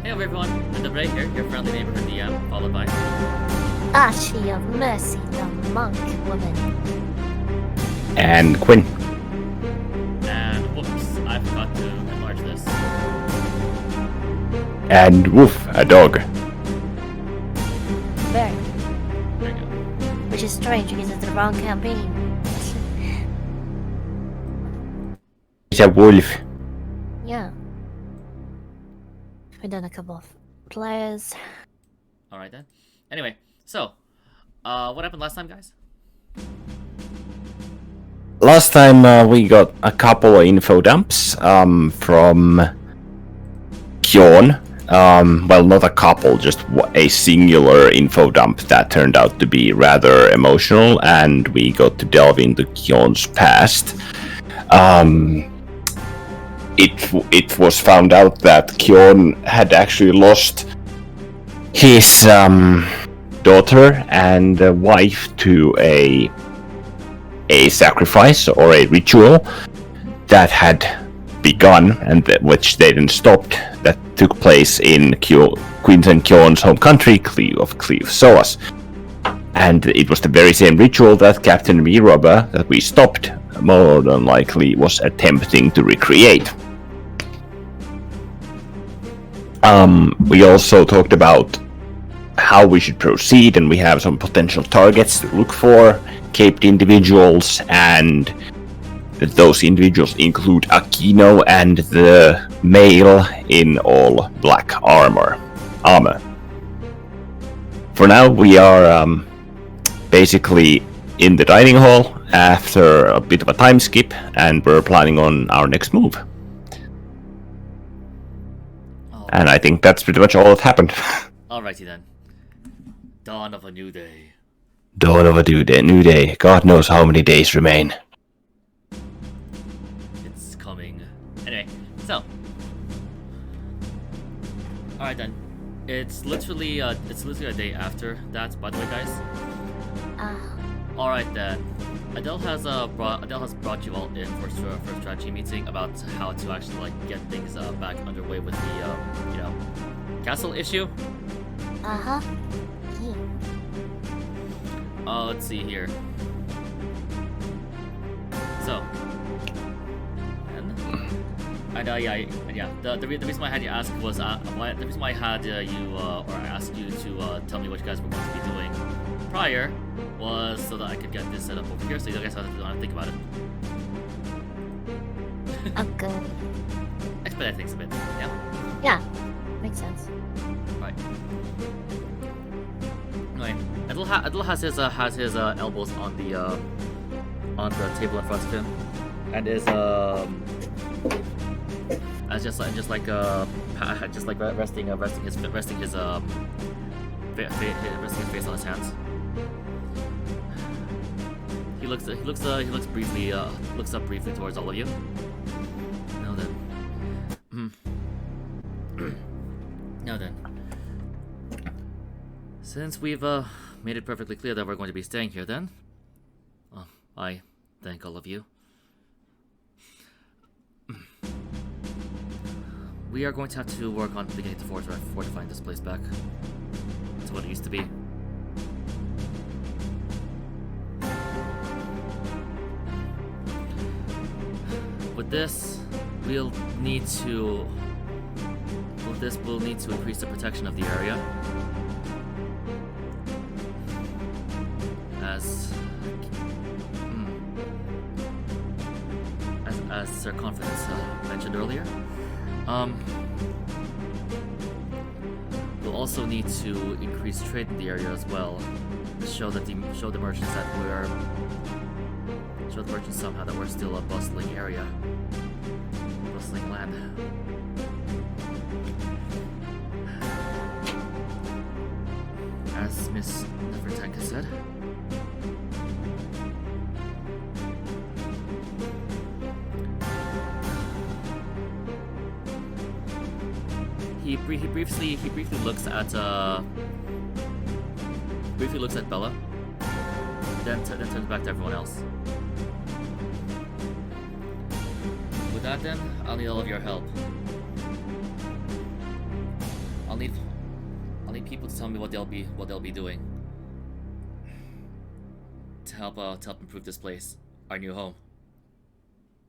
Hey everyone, Andre here, your friendly neighborhood DM, followed by... Archie of Mercy, the monk woman. And Quinn. And whoops, I forgot to enlarge this. And Woof, a dog. Very. There you go. Which is strange because it's the wrong campaign. It's a wolf. Yeah. We've done a couple of players. Alright then. Anyway, so, what happened last time, guys? Last time we got a couple of info dumps from Kyon. Well, not a couple, just a singular info dump that turned out to be rather emotional, and we got to delve into Kyon's past. It was found out that Kyon had actually lost his daughter and wife to a sacrifice or a ritual that had begun and which they then stopped, that took place in Quinton Kyon's home country of Cleve Soas. And it was the very same ritual that Captain Miroba that we stopped more than likely was attempting to recreate. We also talked about how we should proceed, and we have some potential targets to look for, caped individuals, and those individuals include Aquino and the male in all black armor. For now, we are basically in the dining hall after a bit of a time skip, and we're planning on our next move. And I think that's pretty much all that happened. Alrighty then. Dawn of a new day. Dawn of a new day. God knows how many days remain. It's coming. Anyway, so. Alright then. It's literally a day after that, by the way, guys. Alright then. Adele has brought you all in for a strategy meeting about how to actually get things back underway with the castle issue. Uh-huh. Yeah. Let's see here. So, the reason why I had you ask was the reason why I had I asked you to tell me what you guys were going to be doing prior was so that I could get this set up over here, so you guys don't have to think about it. Okay. Expedite things a bit, yeah? Yeah. Makes sense. Right. Anyway, Adil has his elbows on the table in front of him, and is resting his face on his hands. He looks up briefly towards all of you. Now then. Since we've made it perfectly clear that we're going to be staying here, then I thank all of you. We are going to have to work on beginning to fortifying this place back to what it used to be. With this, we'll need to increase the protection of the area. As Sir Confidence mentioned earlier. We'll also need to increase trade in the area as well. Show the merchants somehow that we're still a bustling area. Bustling land. As Miss Nefertanka said. He briefly looks at Bella, then turns back to everyone else. With that, then I'll need all of your help. need people to tell me what they'll be doing to help improve this place, our new home.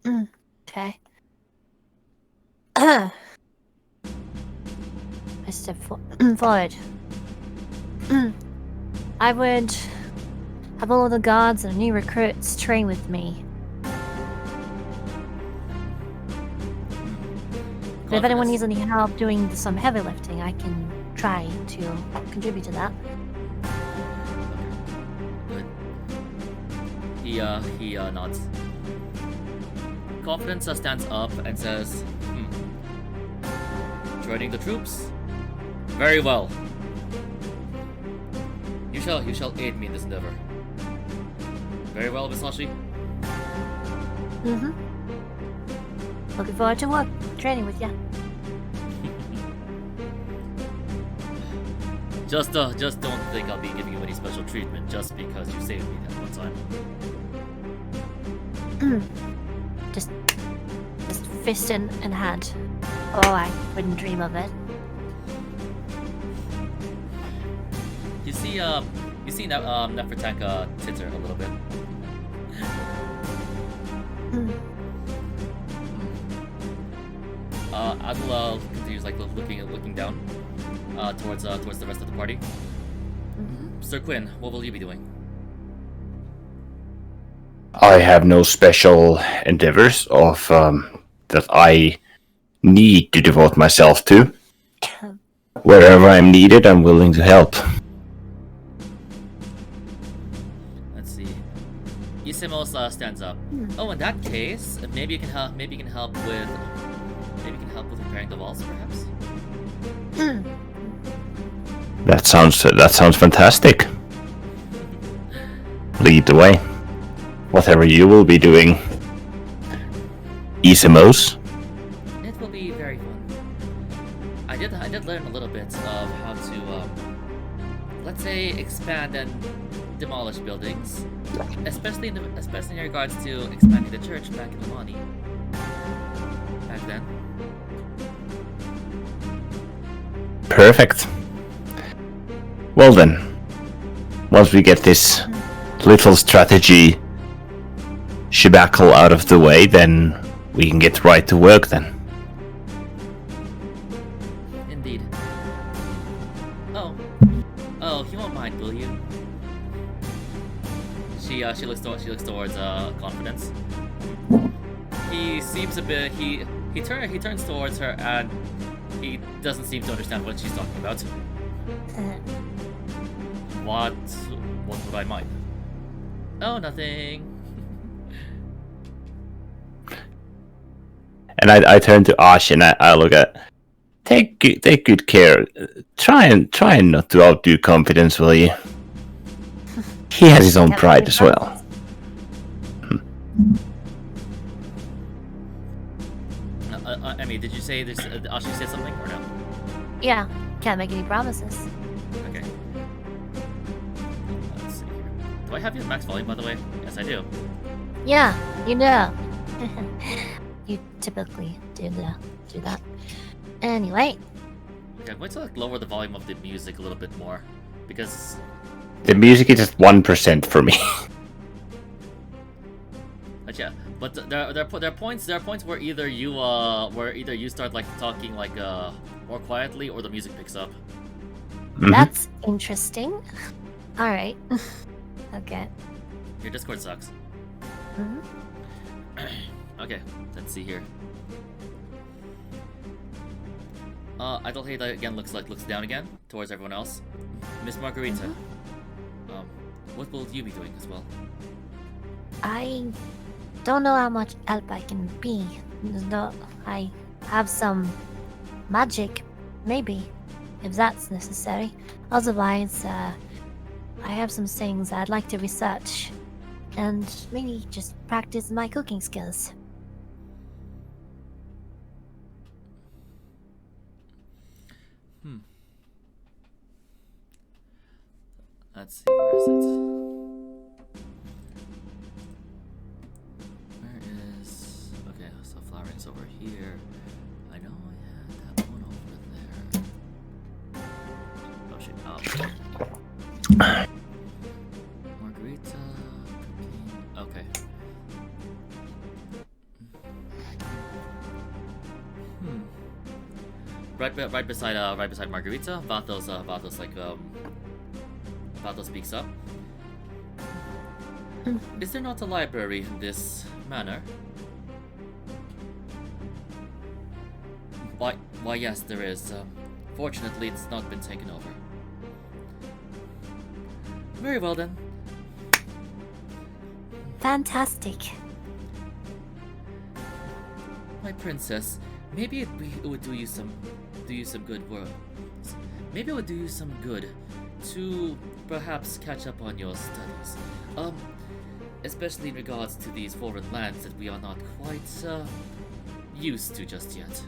Okay. I step forward. I would have all of the guards and new recruits train with me. But if anyone needs any help doing some heavy lifting, I can try to contribute to that. Good. He nods. Confidence stands up and says, joining the troops? Very well. You shall aid me in this endeavor. Very well, Visashi. Looking forward to training with ya. Just don't think I'll be giving you any special treatment just because you saved me that one time. Just fist in hand. Oh, I wouldn't dream of it. You see Nefertanka titter a little bit. Adula continues looking down towards the rest of the party. Sir Quinn, what will you be doing? I have no special endeavors of that I need to devote myself to. Wherever I'm needed, I'm willing to help. Let's see. Isimos stands up. Oh, in that case, maybe you can help. Maybe you can help with repairing the walls, perhaps. That sounds fantastic. Lead the way. Whatever you will be doing, Isimos. It will be very fun. I did learn a little bit of how to, let's say, expand and demolish buildings, especially in regards to expanding the church back in Limani. Back then. Perfect. Well then, once we get this little strategy shebackle out of the way, then we can get right to work then. Indeed. Oh, you won't mind, will you? She looks towards Confidence. He seems a bit. He turns towards her and he doesn't seem to understand what she's talking about. What would I mind? Oh, nothing. And I turn to Ash and I look at. Take good care. Try and not to outdo Confidence, will you? He has his own pride as well. Emmy, did you say this? Ash, you said something or no? Yeah, can't make any promises. Okay. Let's see here. Do I have you at max volume, by the way? Yes, I do. Yeah, you know. You typically do that. Anyway. Okay, I'm going to lower the volume of the music a little bit more because The music is just 1% for me. yeah, but there are points where either you start talking more quietly or the music picks up. Mm-hmm. That's interesting. All right. Okay. Your Discord sucks. Okay, let's see here. Idolhate again looks down again towards everyone else. Miss Margarita, what will you be doing as well? I don't know how much help I can be. No, I have some magic, maybe, if that's necessary. Otherwise, I have some things I'd like to research and maybe just practice my cooking skills. Let's see, where is it? Where is... Okay, so flowering is over here. I know I had that one over there. Margarita. Okay. Hmm. Right beside Margarita, Vatos speaks up. Is there not a library in this manor? Why, yes, there is. Fortunately, it's not been taken over. Very well then. Fantastic. My princess, maybe it would do you some good work. Maybe it would do you some good to perhaps catch up on your studies. Especially in regards to these foreign lands that we are not quite used to just yet.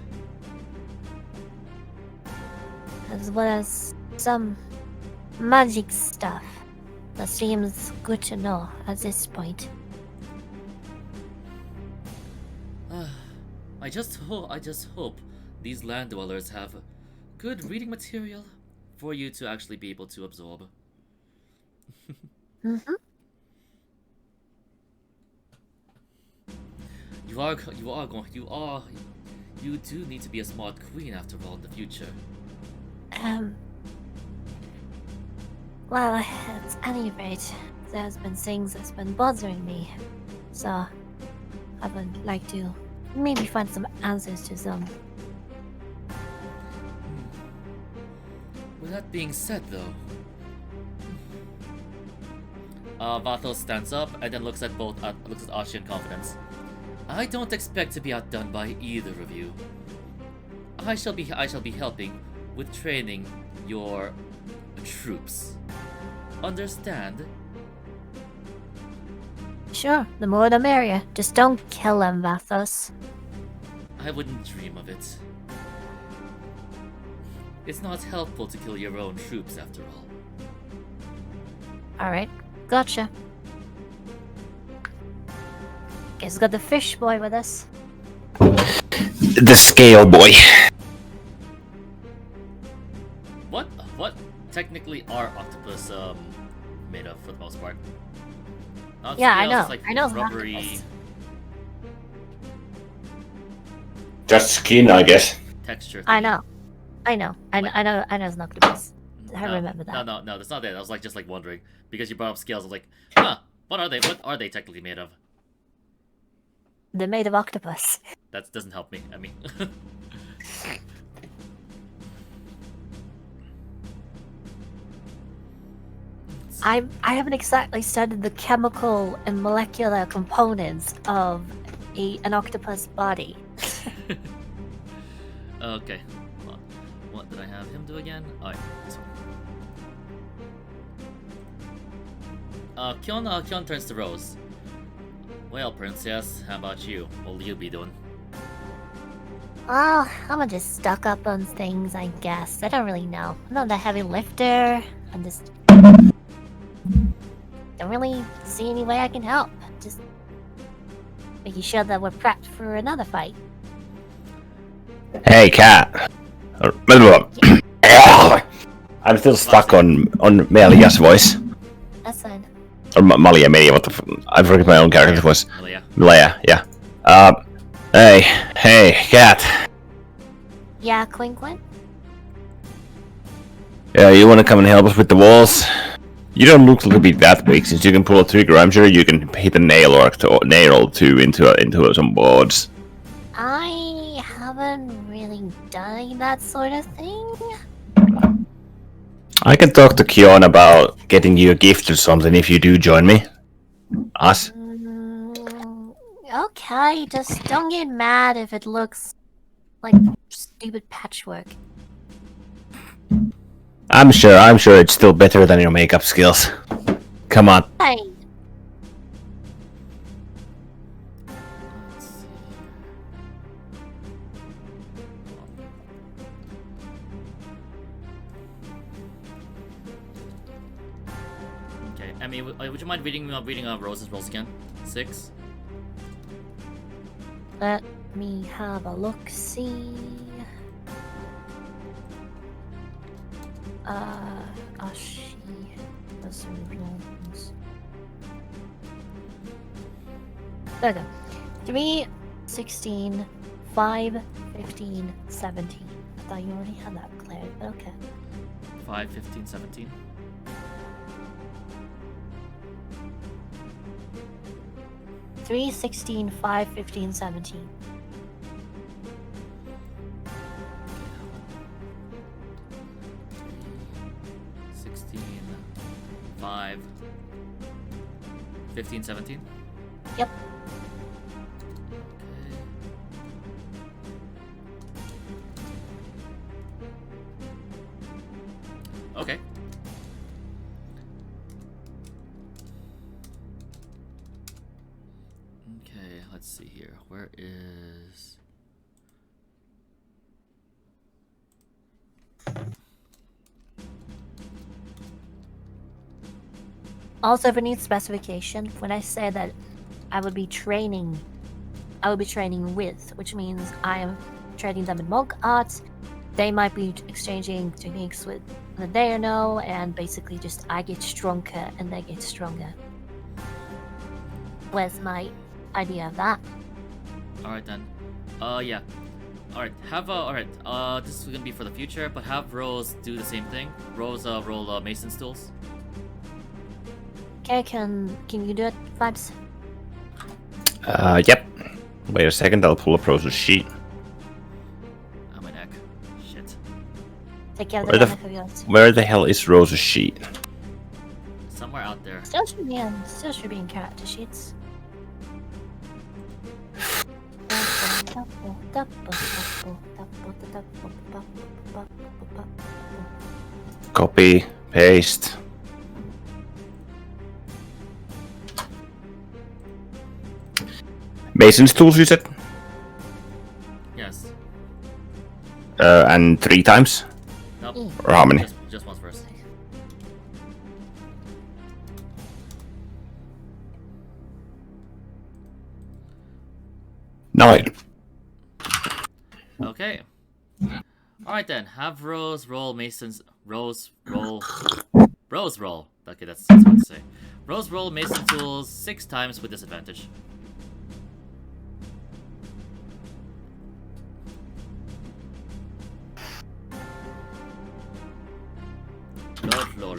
As well as some magic stuff. That seems good to know at this point. I just hope these land dwellers have good reading material for you to actually be able to absorb. Mm-hmm. You do need to be a smart queen after all in the future. Well, at any rate, there's been things that's been bothering me. So, I would like to maybe find some answers to some. With that being said, though, Vathos stands up and then looks at Ashi in confidence. I don't expect to be outdone by either of you. I shall be helping with training your troops. Understand? Sure, the more the merrier. Just don't kill them, Vathos. I wouldn't dream of it. It's not helpful to kill your own troops, after all. Alright, gotcha. Guess we got the fish boy with us. The scale boy. What technically are octopus made of for the most part? Not Yeah, I scales, know. it's like I know it's an rubbery. octopus. Just skin, I guess. Texture. I thing. know. I know it's an octopus. I remember that. No, that's not it. I was just wondering because you brought up scales. I was like, huh? What are they? What are they technically made of? They're made of octopus. That doesn't help me. I mean, I haven't exactly studied the chemical and molecular components of an octopus body. okay. Hold on. What did I have him do again? Alright. Kyon turns to Rose. Well, princess, how about you? What will you be doing? Well, I'm just stuck up on things, I guess. I don't really know. I'm not the heavy lifter. I'm just don't really see any way I can help. Just making sure that we're prepped for another fight. Hey, cat. I'm still stuck on Melia's voice. That's fine. Or Malia, what the I forget my own character's voice. Malia, yeah. Hey, cat. Yeah, Quinquin? Yeah, you wanna come and help us with the walls? You don't look to be that big, since you can pull a trigger. I'm sure you can hit a nail or two into some boards. I haven't really done that sort of thing. I can talk to Kyon about getting you a gift or something if you do join me. Us? Okay, just don't get mad if it looks like stupid patchwork. I'm sure it's still better than your makeup skills. Come on. Hey, Let's see. Okay, I mean, would you mind reading Rose's rolls again? 6. let me have a look-see. Ashi. Those are rolls. There we go. 3, 16, 5, 15, 17. I thought you already had that cleared, but okay. 5, 15, 17. 3, 16, 5, 15, 17. 16, 5, 15, 17. Yep. Okay. Okay, let's see here. Where is... Also, if we need specification, when I say that I would be training with, which means I am training them in monk arts. They might be exchanging techniques with that they know, and basically just I get stronger and they get stronger. Where's my idea of that? Alright then. Yeah. Alright, alright, this is gonna be for the future, but have Rose do the same thing. Rose, roll, Mason's tools. Okay, can you do it, Vibes? Yep. Wait a second, I'll pull a process sheet. On my neck. Shit. Take care of Where the the benefit of yours. Where the hell is Rose's sheet? Somewhere out there. Still should be in character sheets. Copy, paste. Mason's tools, you said? Yes. And 3 times? Nope. Or how many? Just once first. Nine. Okay. Alright then, have Rose roll Mason's... Rose roll... Okay, that's what to say. Rose roll Mason tools 6 times with disadvantage. Lol.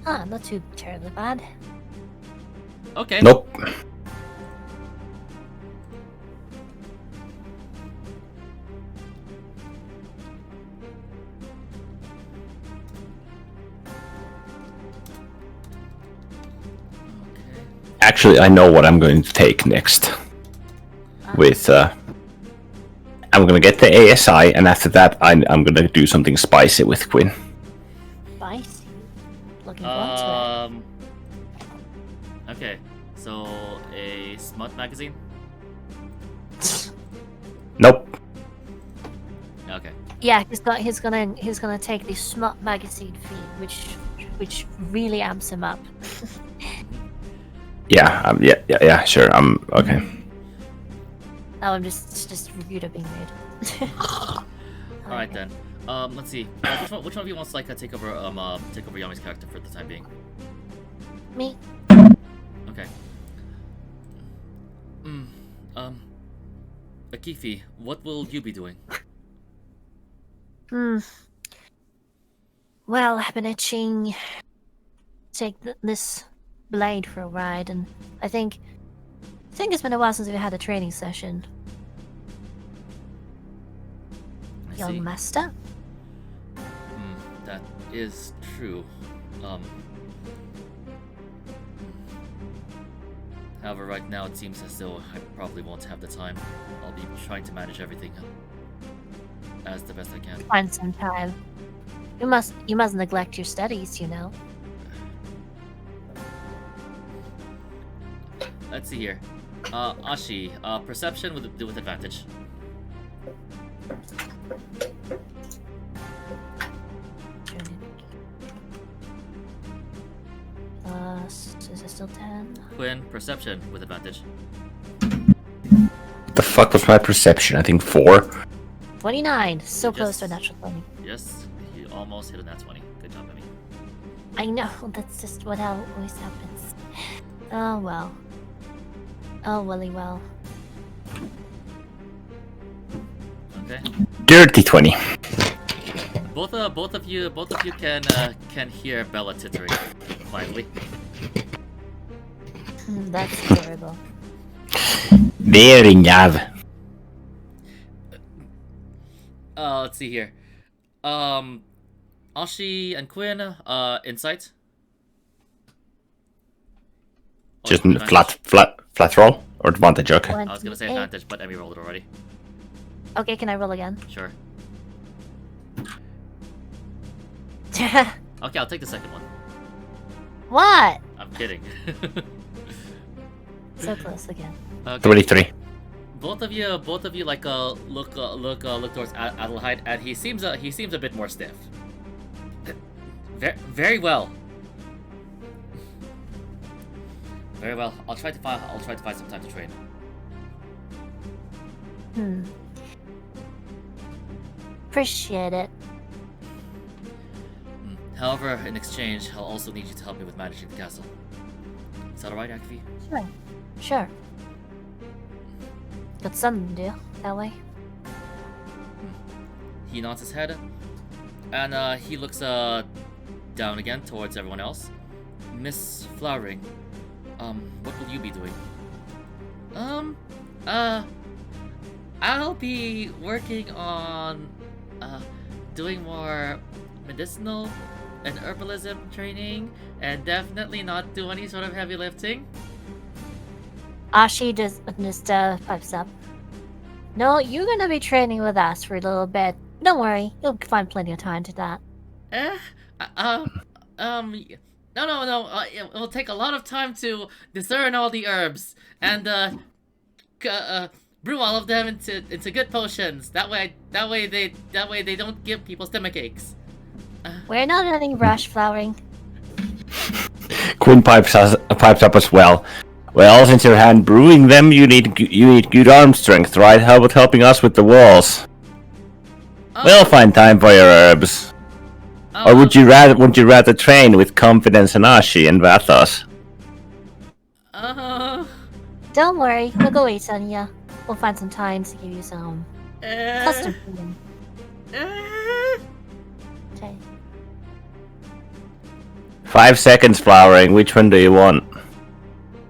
Ah, not too terribly bad. Okay. Nope. Okay. Actually, I know what I'm going to take next. With, I'm gonna get the ASI, and after that, I'm gonna do something spicy with Quinn. Spicy. Looking forward to Okay, so a smut magazine? it. Nope. Okay. Yeah, he's gonna take the smut magazine feed, which really amps him up. Yeah, yeah, sure. Okay. Now I'm just reviewed are being made. Alright then. Let's see. Which one of you wants like take over Yami's character for the time being? Me. Okay. Akifi, what will you be doing? Well, I've been itching to take this blade for a ride, and I think it's been a while since we had a training session. I Young see. master. That is true. However, right now it seems as though I probably won't have the time. I'll be trying to manage everything as the best I can. Find some time. You must neglect your studies, you know. Let's see here. Ashi, perception with advantage. Is it still 10? Quinn, perception with advantage. The fuck was my perception? I think 4. 29. So You close to a just- natural 20. Yes, you almost hit a nat 20. Good job, Emmy. I know, that's just what always happens. Oh well. Oh welly well. Okay. Dirty 20. Both of you can hear Bella tittering quietly. That's terrible. Very nav. Let's see here. Ashi and Quinn, insight. Oh, Just advantage. flat roll or advantage. Okay. I was gonna say advantage, but Emmy rolled it already. Okay, can I roll again? Sure. Okay, I'll take the second one. What? I'm kidding. So close again. Okay. 23. Both of you, like look towards Adelheid, and he seems a bit more stiff. Very well. Very well. I'll try to find some time to train. Appreciate it. However, in exchange, I'll also need you to help me with managing the castle. Is that alright, Akifi? Sure. Sure. Got something to do that way. He nods his head, and he looks down again towards everyone else. Miss Flowering, what will you be doing? I'll be working on doing more medicinal and herbalism training, and definitely not do any sort of heavy lifting. Ashi just pipes up. No, you're gonna be training with us for a little bit. Don't worry, you'll find plenty of time to that. No. It will take a lot of time to discern all the herbs and brew all of them into good potions. That way they don't give people stomach aches. We're not in any rush, Flowering. Quinn pipes up as well. Well, since you're hand brewing them, you need good arm strength, right? How about helping us with the walls? We'll find time for your herbs. Or would you rather train with confidence in Ashi and Vathos? Don't worry, we'll go eat, Sonia. We'll find some time to give you some custom food. Okay. 5 seconds, Flowering. Which one do you want?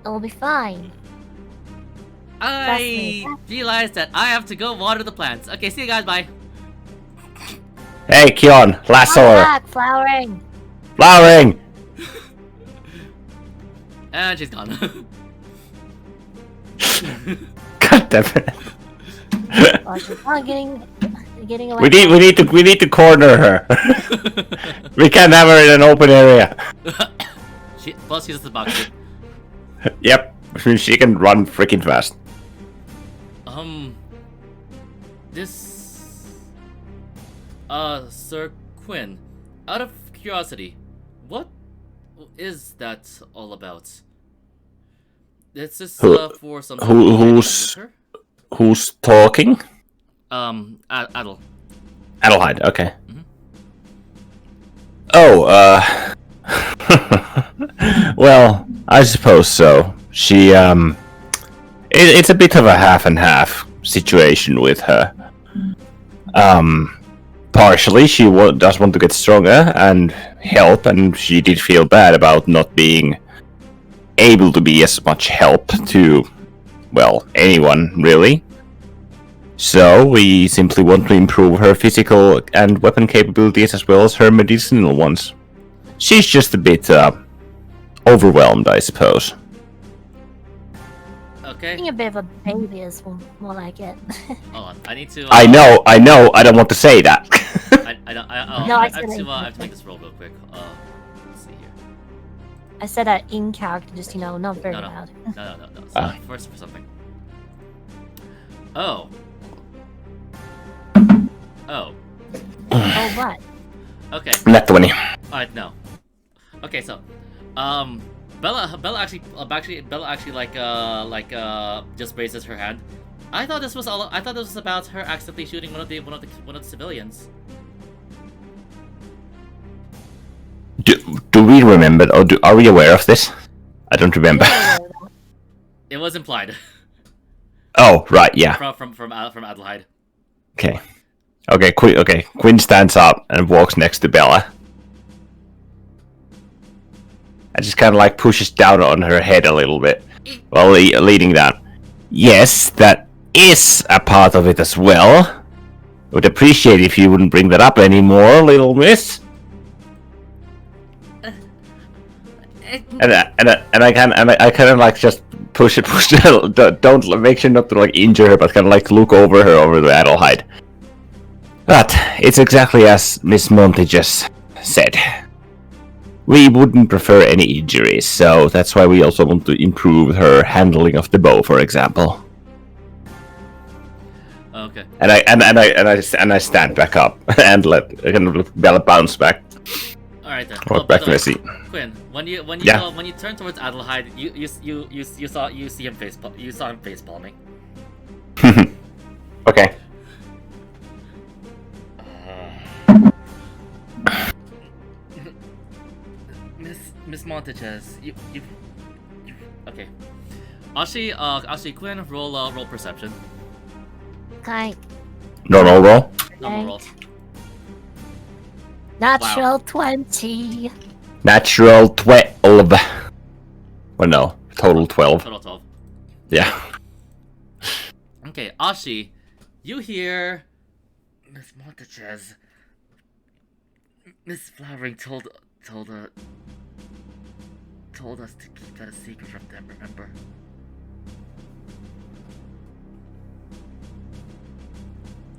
It'll be fine. I realized that I have to go water the plants. Okay, see you guys, bye. Hey, Kion, lasso Come her. back, Flowering! Flowering! And she's gone. God damn it. Oh, she's not getting away. We need to corner her. We can't have her in an open area. Plus, she's the box. Yep, which means she can run freaking fast. Sir Quinn, out of curiosity, what is that all about? Is this for some? Who's talking? Adel. Adelheid, okay. Mhm. Oh, well, I suppose so. She, it's a bit of a half and half situation with her. Partially, she does want to get stronger and help, and she did feel bad about not being able to be as much help to, well, anyone, really. So, we simply want to improve her physical and weapon capabilities as well as her medicinal ones. She's just a bit, overwhelmed, I suppose. Okay. Being a bit of a baby is more like it. Hold on. I need to. I know. I don't want to say that. I have to make this roll real quick. Let's see here. I said that in character, just not very No. loud. No. So, first for something. Oh. Oh, what? Okay. Net 20. No. Okay, so, Bella actually just raises her hand, I thought this was all. I thought this was about her accidentally shooting one of the civilians. Do we remember, or are we aware of this? I don't remember. It was implied. Oh, right, yeah. From Adelheid. Okay. Okay, Quinn stands up and walks next to Bella. And just kind of like pushes down on her head a little bit while leading down. Yes, that is a part of it as well. Would appreciate if you wouldn't bring that up anymore, little miss. And I kind of like just push it. Don't make sure not to like injure her, but kind of like look over her over the Adelheid. But it's exactly as Miss Monty just said. We wouldn't prefer any injuries, so that's why we also want to improve her handling of the bow, for example. Okay. And I stand back up and let Bella bounce back. All right then. Walk back to my seat. Quinn, when you turn towards Adelheid, you saw him face palming. Okay. Miss Montages, you okay. Ashi, Quinn, roll perception. Okay. Normal roll. Normal roll. Natural 20. Natural 12. Well, no, total 12. Total 12. Yeah. Okay, Ashi, you hear Miss Montages. Miss Flowering told us to keep that a secret from them, remember?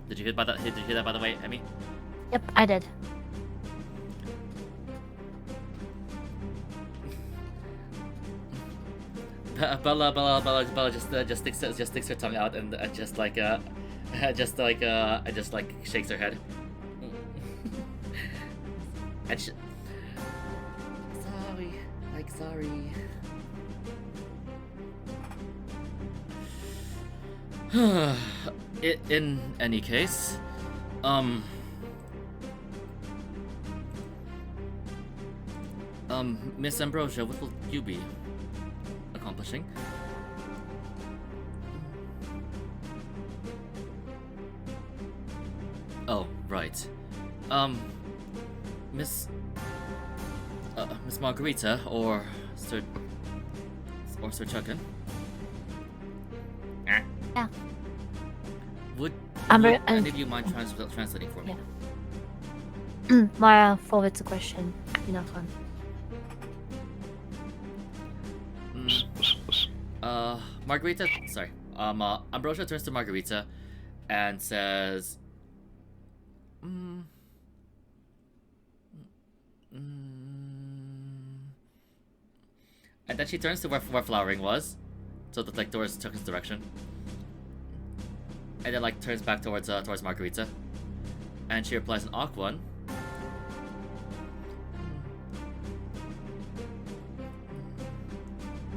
Did you hear that by the way, Emmy? Yep, I did. Bella just sticks her tongue out and just shakes her head. And sorry. In any case, Miss Ambrosia, what will you be accomplishing? Oh, right. Miss Margarita or Sir Chuckin? Yeah. Would Amber, any of you mind translating for me? Yeah. Mara forwards the question. Enough fun. Margarita, sorry. Ambrosia turns to Margarita and says, and then she turns to where Flowering was, so that like towards Chuckin's direction, and then like turns back towards Margarita, and she replies in Aquan.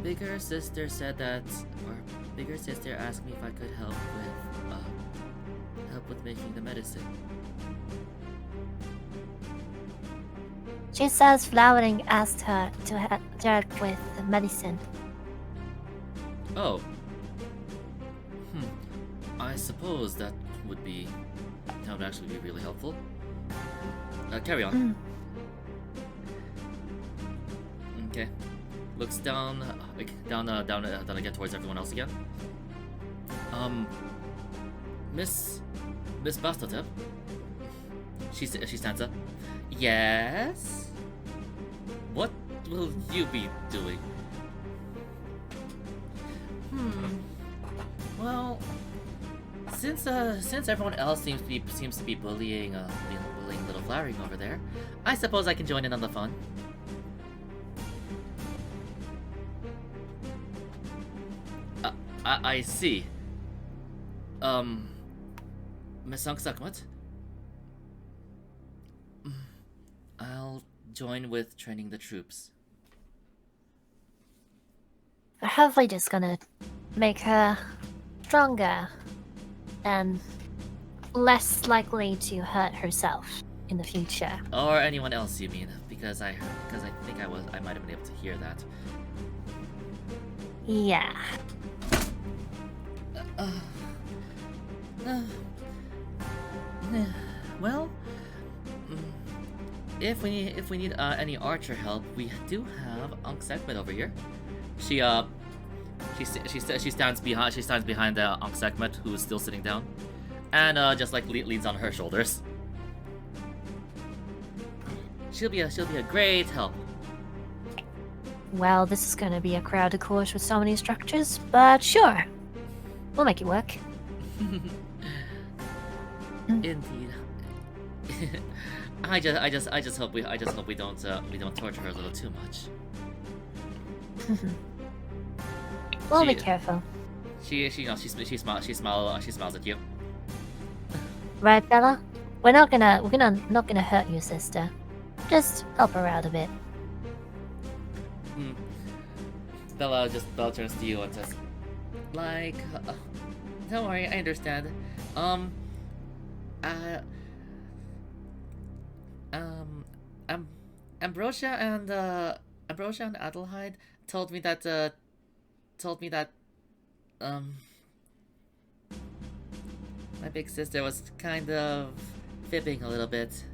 Bigger sister said that, or bigger sister asked me if I could help with making the medicine. She says Flowering asked her to help with the medicine. Oh. I suppose that would actually be really helpful. Carry on. Okay. Looks down again towards everyone else again. Miss Bastotep. She stands up. Yes. What will you be doing? Well, since everyone else seems to be bullying little Flowering over there, I suppose I can join in on the fun. I see. Miss Sangsakmat? I'll join with training the troops. We're hopefully just gonna make her stronger and less likely to hurt herself in the future. Or anyone else, you mean? Because I think I might have been able to hear that. Yeah. Well, if we need any archer help, we do have Ankh Sekhmet over here. She stands behind the Ankh Sekhmet, who is still sitting down, and just like leans on her shoulders. She'll be a great help. Well, this is gonna be a crowded course with so many structures, but sure. We'll make it work. Indeed. I just hope we don't torture her a little too much. We'll be She- careful. She smiles at you. Right, Bella? We're not gonna hurt your sister. Just help her out a bit. Bella turns to you and says, like, don't worry, I understand. Ambrosia and Adelheid told me that my big sister was kind of fibbing a little bit.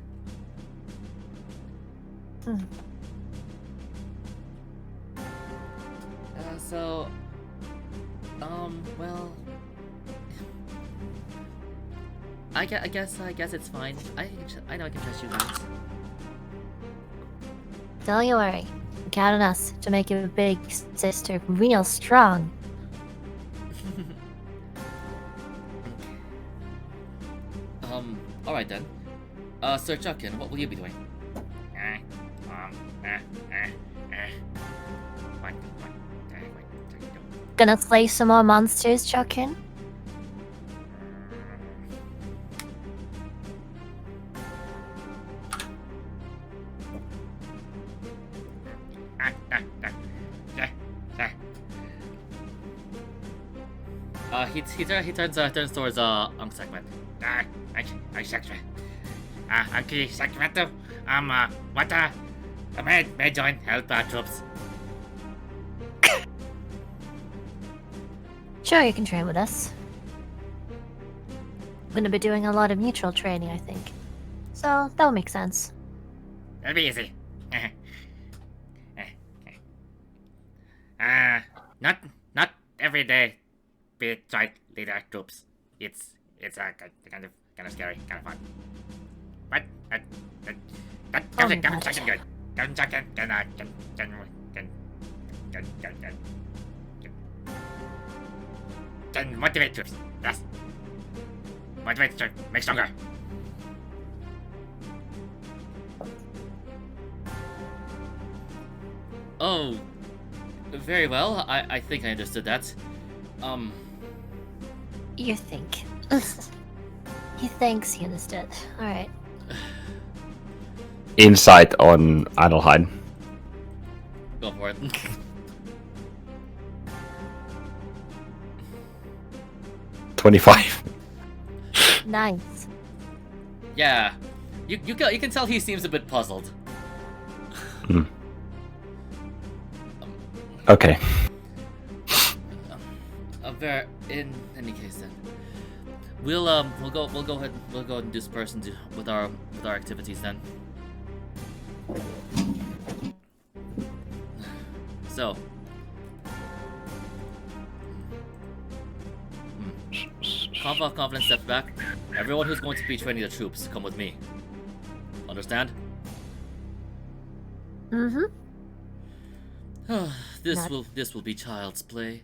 So, well, I guess it's fine. I know I can trust you guys. Don't you worry. Count on us to make your big sister real strong. Alright then. Sir Chuckin, what will you be doing? Gonna slay some more monsters, Chuckin? He turns towards Ankh Sekhmet. Anki Sacramento. May join help our troops. Sure, you can train with us. Gonna be doing a lot of mutual training, I think. So, that would make sense. It'll be easy. Not every day. Be joint leader troops. It's kind of scary, kind of fun. But Captain good. Captain can motivate troops. Yes. Motivate troops. Make stronger. Oh, very well. I think I understood that. You think. He thinks he understood. Alright. Insight on Adelheid. Go for it. $25. Nice. Yeah, you can tell he seems a bit puzzled. Okay. In any case, then we'll go ahead and disperse with our activities then. So, confidence steps back. Everyone who's going to be training the troops, come with me. Understand? Mm-hmm. This will be child's play.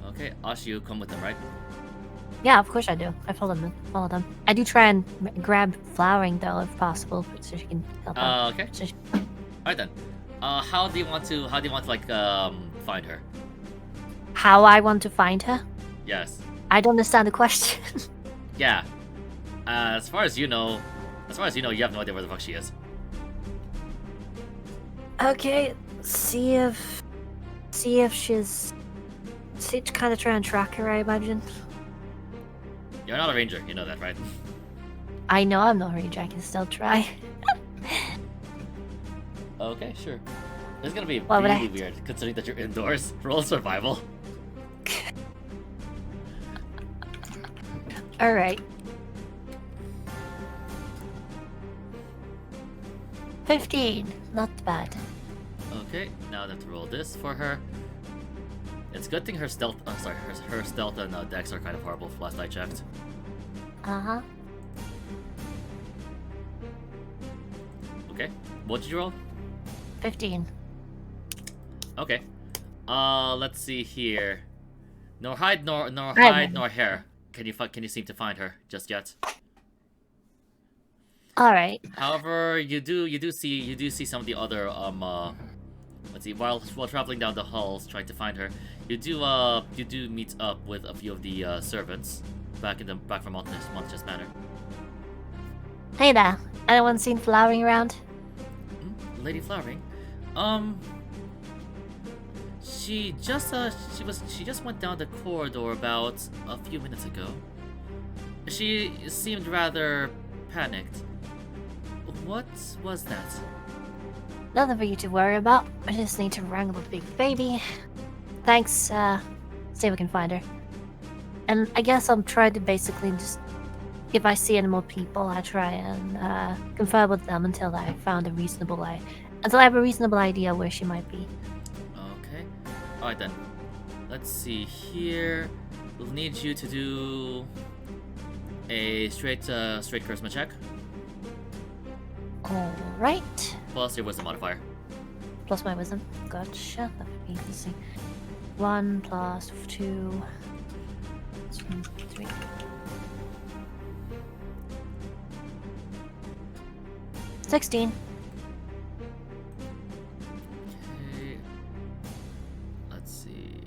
Okay, Ash, you come with them, right? Yeah, of course I do. I follow them. I do try and grab flowering though, if possible, so she can help out. Okay. So Alright then. How do you want to like find her? how I want to find her? Yes. I don't understand the question. Yeah. As far as you know, you have no idea where the fuck she is. Okay, see if she's kind of try and track her, I imagine. You're not a ranger, you know that, right? I know I'm not rage, I can still try. Okay, sure. It's gonna be What would I really have to- weird, considering that you're indoors. Roll survival. Alright. 15, not bad. Okay, now I have to roll this for her. It's a good thing her stealth. Oh, sorry, her stealth and dex are kind of horrible. Last I checked. Uh-huh. Okay, what did you roll? 15. Okay. Let's see here. Nor hide nor Hi, hide Mom. nor hair. Can you seem to find her just yet? Alright. However, you do see some of the other let's see, while traveling down the halls trying to find her, you do meet up with a few of the servants back from Montes Manor. Hey there. Anyone seen flowering around? Lady Flowering. She just went down the corridor about a few minutes ago. She seemed rather panicked. What was that? Nothing for you to worry about. I just need to wrangle the big baby. Thanks, see if we can find her. And I guess I'm trying to basically just... If I see any more people, I try and confer with them until I have a reasonable idea where she might be. Okay. Alright then. Let's see here. We'll need you to do a straight charisma check. Alright. Plus your wisdom modifier. Plus my wisdom. Gotcha. That would be easy. 1 plus 2. 2, 3. $16. Okay. Let's see.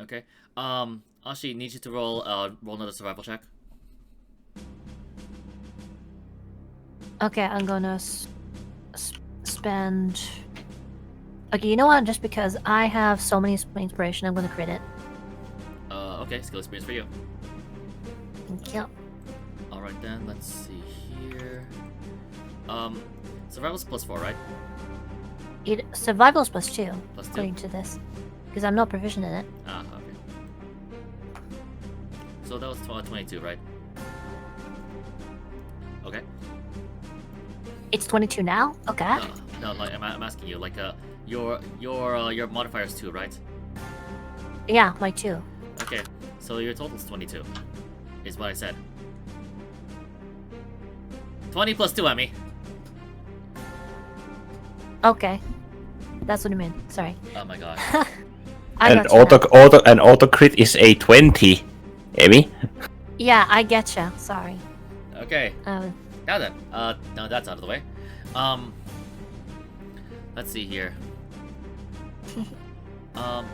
Okay. Ashi needs you to roll another survival check. Okay, I'm gonna spend... Okay, you know what? Just because I have so many inspiration, I'm gonna crit it. Okay, skill experience for you. Thank you. Alright then, let's see here. Survival's +4, right? Survival's plus 2, +2. according to this. Because I'm not proficient in it. Ah, okay. So that was 22, right? Okay. It's 22 now? Okay. No, like I'm asking you, like your modifier is 2, right? Yeah, my 2. Okay, so your total is 22, is what I said. 20 plus 2, Emmy. Okay. That's what I mean. Sorry. Oh my god. I And got you now. auto crit is a 20. Emmy? Yeah, I getcha. Sorry. Okay, now then, now that's out of the way. Let's see here.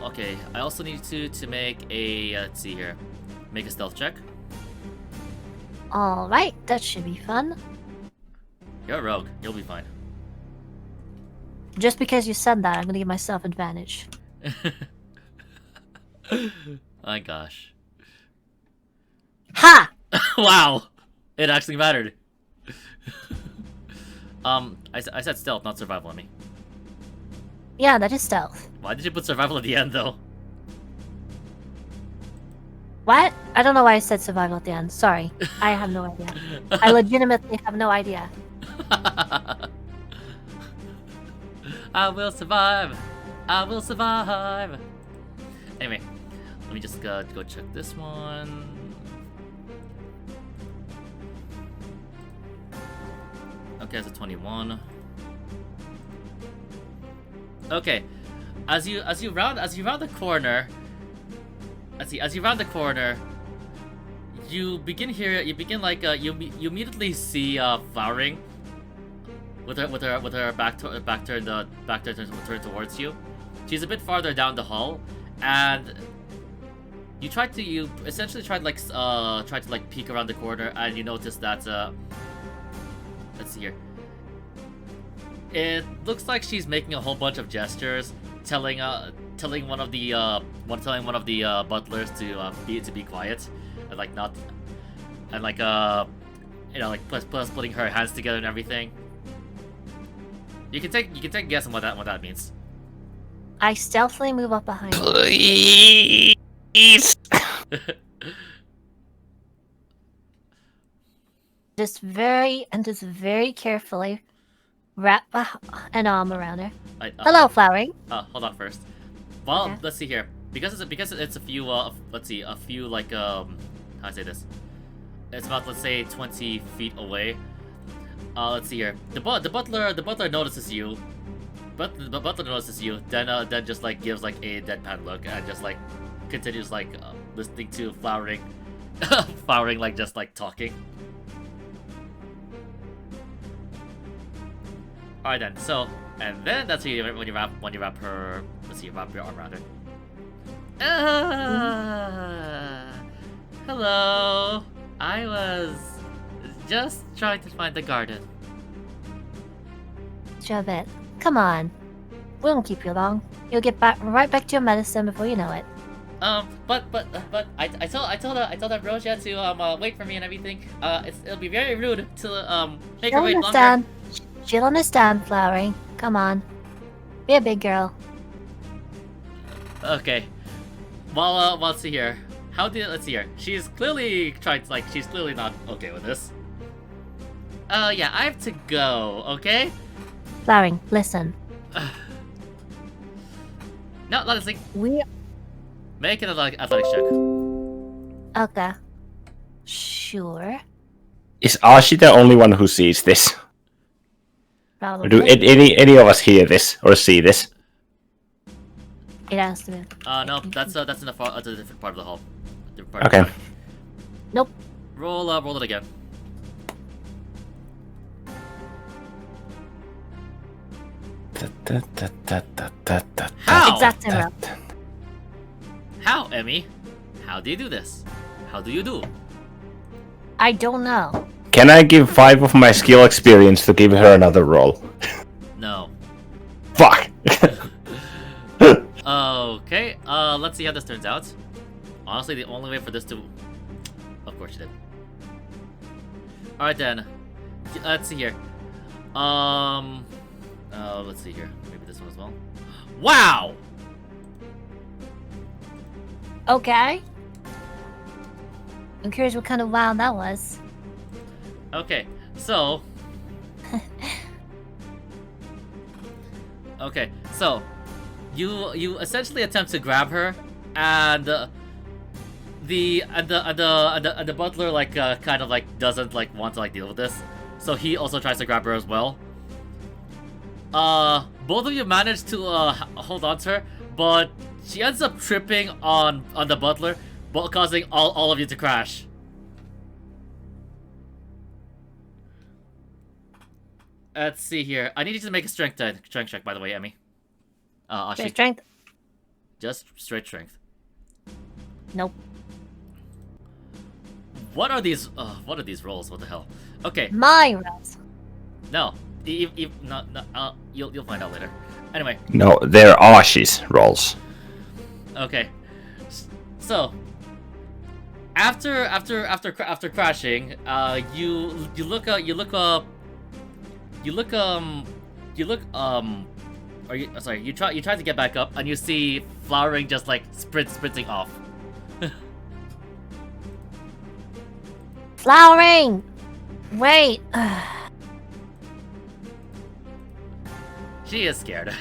Okay, I also need to make a, let's see here, make a stealth check. Alright, that should be fun. You're a rogue, you'll be fine. Just because you said that, I'm gonna give myself advantage. My gosh. Ha! Wow! It actually mattered. I said stealth, not survival, Emmy. Yeah, that is stealth. Why did you put survival at the end, though? What? I don't know why I said survival at the end. Sorry. I have no idea. I legitimately have no idea. I will survive. I will survive. Anyway, let me just go check this one. Okay, that's a 21. Okay, as you round the corner, as you round the corner, you immediately see Flowering with her back turned towards you. She's a bit farther down the hall, and you essentially tried to peek around the corner, and you notice that let's see here. It looks like she's making a whole bunch of gestures, telling one of the butlers to be quiet, and putting her hands together and everything. You can take a guess on what that means. I stealthily move up behind her. Please. Just very carefully wrap an arm around her. Hello, Flowering. Hold on first. Well, Okay. let's see here. Because it's a few how do I say this? It's about, let's say, 20 feet away. Let's see here. The butler notices you. But the butler notices you. Then just gives a deadpan look and just continues listening to Flowering, Flowering just talking. All right then. So and then that's when you wrap her. Let's see, wrap your arm around her. Hello. I was just trying to find the garden. Shove it. Come on. We won't keep you long. You'll get right back to your medicine before you know it. But I told Ambrosia to wait for me and everything. It'll be very rude to make her wait longer. She'll understand, Flowering. Come on. Be a big girl. Okay. Well, let's see here. Let's see here. She's clearly she's clearly not okay with this. Yeah, I have to go, okay? Flowering, listen. No, let's see. We... Make an athletics check. Okay. Sure. Is Ashi the only one who sees this? Probably. Or do any of us hear this or see this? It has to be. No, that's in a different part of the hall. Okay. Nope. Roll it again. How? Exactly right. How, Emmy? How do you do this? How do you do? I don't know. Can I give 5 of my skill experience to give her another roll? No. Fuck! Okay, let's see how this turns out. Honestly, the only way for this to... Of course you did. Alright then. Let's see here. Let's see here. Maybe this one as well. Wow! Okay. I'm curious what kind of wow that was. Okay, so... Okay, so... You essentially attempt to grab her, and the butler kind of doesn't want to deal with this, so he also tries to grab her as well. Both of you manage to hold on to her, but she ends up tripping on the butler, but causing all of you to crash. Let's see here. I need you to make a strength check, by the way, Emmy. Ashi. Strength? Just straight strength. Nope. What are these rolls? What the hell? Okay. My rolls. No. No. You'll find out later. Anyway. No, they're Ashi's rolls. Okay. So. After crashing, you try to get back up, and you see Flowering just sprinting off. Flowering! Wait. She is scared.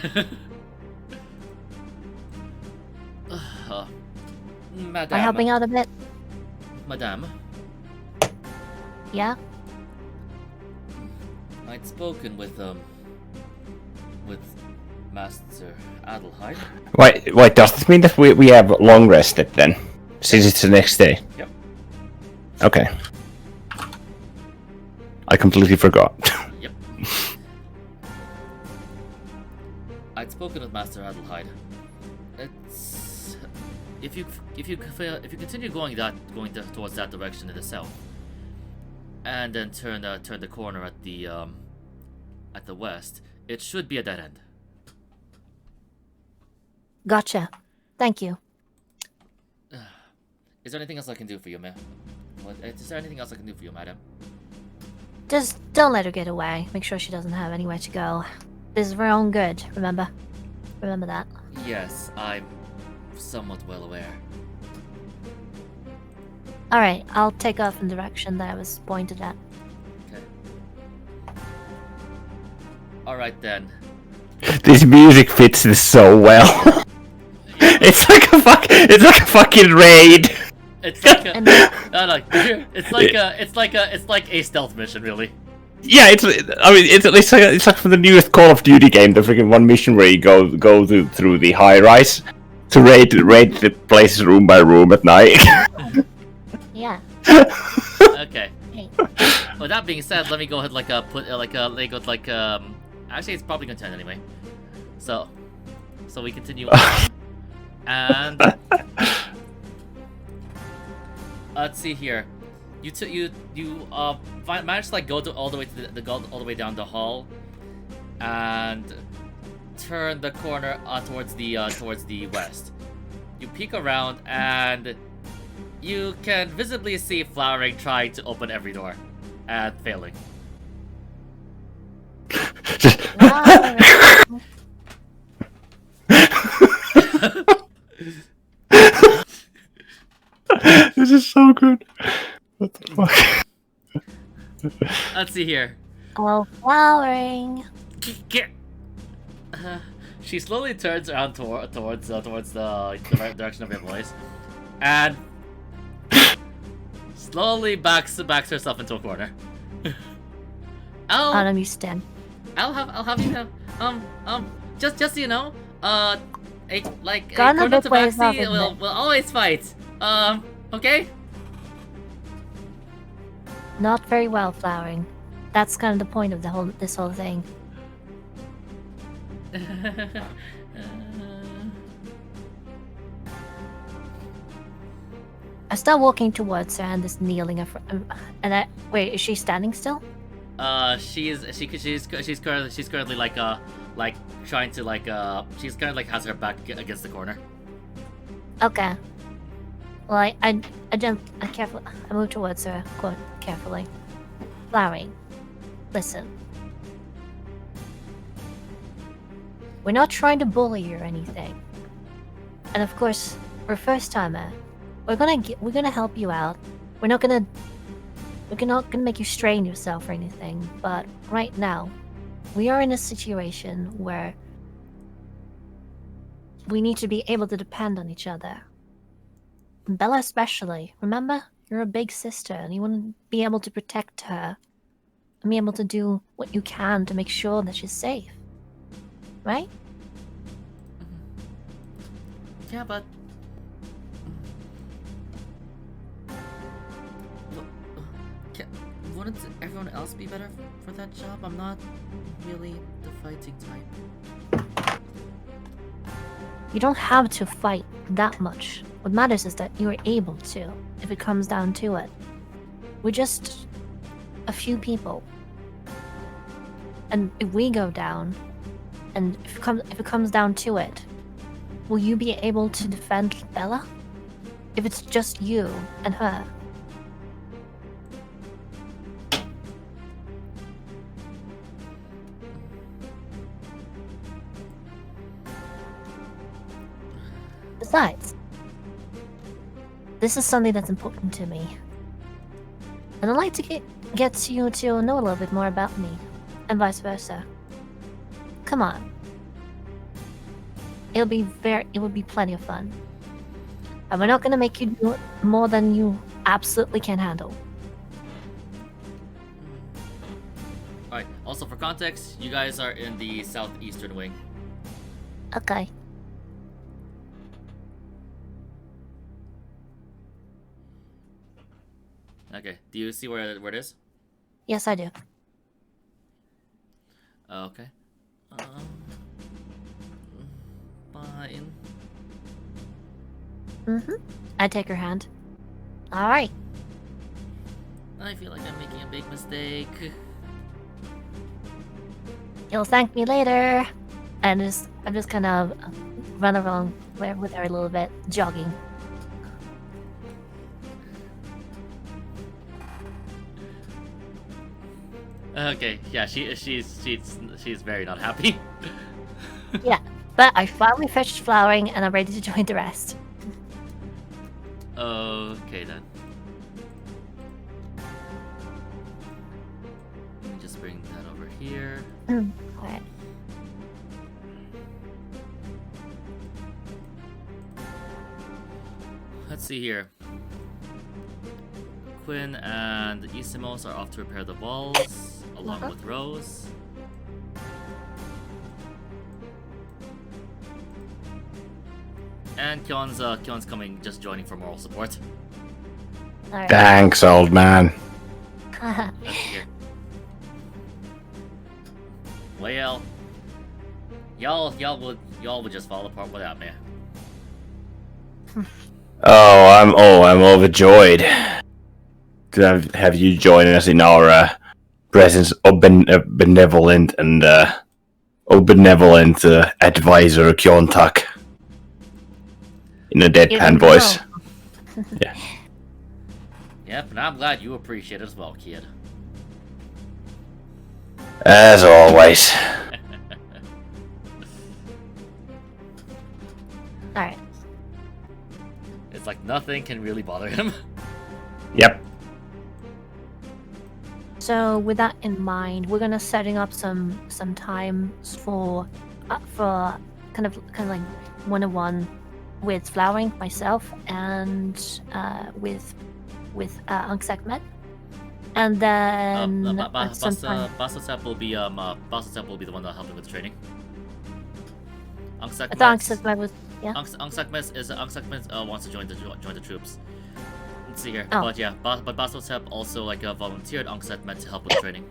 Madame. Am I helping out a bit? Madame, Yeah? I'd spoken with Master Adelheid. Wait, does this mean that we have long rested then? Since it's the next day? Yep. Okay. I completely forgot. Yep. had spoken with Master Adelheid. It's if you continue going towards that direction to the south, and then turn the corner at the west, it should be a dead end. Gotcha. Thank you. Is there anything else I can do for you, ma'am? Is there anything else I can do for you, madam? Just don't let her get away. Make sure she doesn't have anywhere to go. This is for her own good, remember? Remember that. Yes, I'm somewhat well aware. Alright, I'll take off in the direction that I was pointed at. Okay. Alright then. This music fits this so well. It's like a fucking raid. It's like a, it's like a stealth mission, really. Yeah, it's like from the newest Call of Duty game, the freaking one mission where you go through the high rise to raid the places room by room at night. Yeah. Okay. Hey. With that being said, let me go ahead actually it's probably gonna turn anyway. So we continue on. And let's see here. You managed to like go all the way to all the way down the hall, and turn the corner towards the west. You peek around and you can visibly see Flowering trying to open every door, and failing. This is so good. What the fuck? Let's see here. Oh, Flowering. She slowly turns around towards the right direction of your voice, and slowly backs herself into a corner. Autumn, you stand. I'll have you know. Just so you know, like Gonna Corner be plays Tabaxi off, will always fight. Okay. Not very well, Flowering. That's kind of the point of this whole thing. I start walking towards her and just kneeling her. Wait, is she standing still? She's currently like trying to she's kind of like has her back against the corner. Okay. Well, I move towards her, quote, carefully. Flowering, listen. We're not trying to bully you or anything. And of course, we're first timer. We're gonna help you out. We're not gonna make you strain yourself or anything. But right now, we are in a situation where we need to be able to depend on each other. Bella especially. Remember, you're a big sister, and you want to be able to protect her, and be able to do what you can to make sure that she's safe. Right? Yeah, but wouldn't everyone else be better for that job? I'm not really the fighting type. You don't have to fight that much. What matters is that you're able to, if it comes down to it. We're just a few people. And if we go down, and if it comes down to it, will you be able to defend Bella? If it's just you and her. Besides, this is something that's important to me. And I'd like to get you to know a little bit more about me, and vice versa. Come on. It would be plenty of fun. And we're not gonna make you do more than you absolutely can handle. Alright, also for context, you guys are in the southeastern wing. Okay. Okay, do you see where it is? Yes, I do. Okay. fine. I take her hand. All right. I feel like I'm making a big mistake. You'll thank me later. And I'm just kind of run along with her a little bit, jogging. Okay, yeah, she's very not happy. Yeah, but I finally finished flowering and I'm ready to join the rest. Okay then. Let me just bring that over here. Alright. Let's see here. Quinn and Isimos are off to repair the walls, along with Rose. And Kion's coming, just joining for moral support. Alright. Thanks, old man. Let's see here. Well, y'all would just fall apart without me. I'm overjoyed to have you join us in our presence of benevolent advisor Kiontak in a deadpan voice. Yeah. Yep, and I'm glad you appreciate it as well, kid. As always. Alright. It's like nothing can really bother him. Yep. So with that in mind, we're gonna setting up some times for kind of like one-on-one with flowering myself and with Unksakmet. And then Basotep will be the one that helped me with the training. I thought Unksakmet was Unksakmet wants to join the troops. Let's see here. Oh. But yeah, but Basotep also volunteered Unksakmet to help with the training.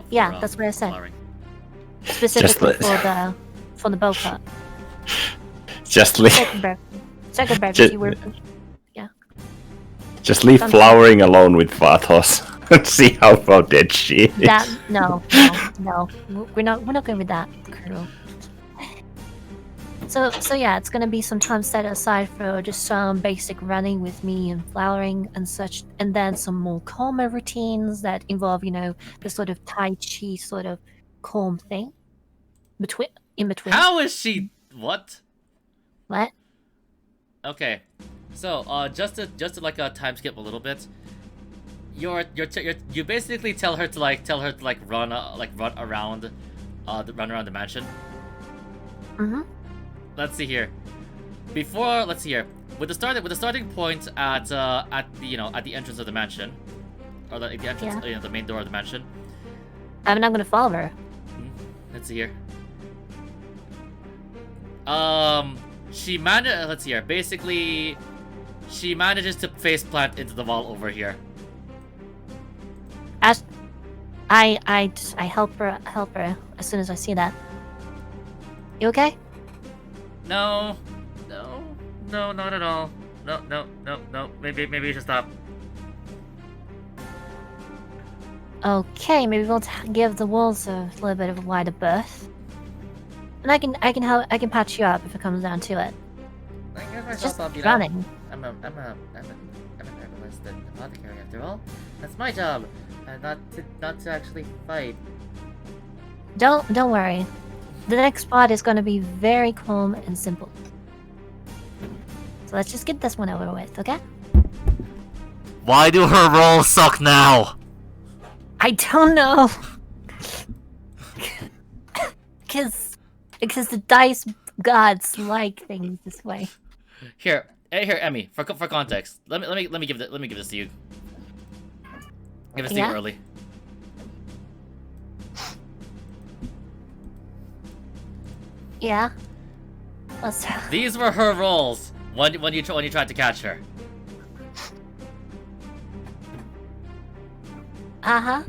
Yeah, that's what I said. Flowering. Specifically for the bow cut. Just leave. Second breath, Just- you were Just leave flowering alone with Vatos and see how dead she is. that no. We're not going with that, Colonel. So yeah, it's gonna be some time set aside for just some basic running with me and flowering and such, and then some more calmer routines that involve, the sort of Tai Chi sort of calm thing. In between. How is she? What? What? Okay, so just to like time skip a little bit. You basically tell her to run around the mansion. Mm-hmm. Let's see here. With the starting point at the entrance of the mansion, or the entrance, the main door of the mansion. I'm not gonna follow her. Let's see here. She managed. Let's see here. Basically, she manages to face plant into the wall over here. As I help her as soon as I see that. You okay? No, not at all. No. Maybe you should stop. Okay, maybe we'll give the walls a little bit of a wider berth. And I can patch you up if it comes down to it. I guess It's myself just up, running. I'm an herbalist and apothecary after all. That's my job, and not to actually fight. Don't worry. The next part is gonna be very calm and simple. So let's just get this one over with, okay? Why do her rolls suck now? I don't know. Because the dice gods like things this way. Here, Emmy. For context, let me give this to you. Give this to you Yeah? early. Yeah. Let's. These were her rolls when you tried to catch her. Uh-huh.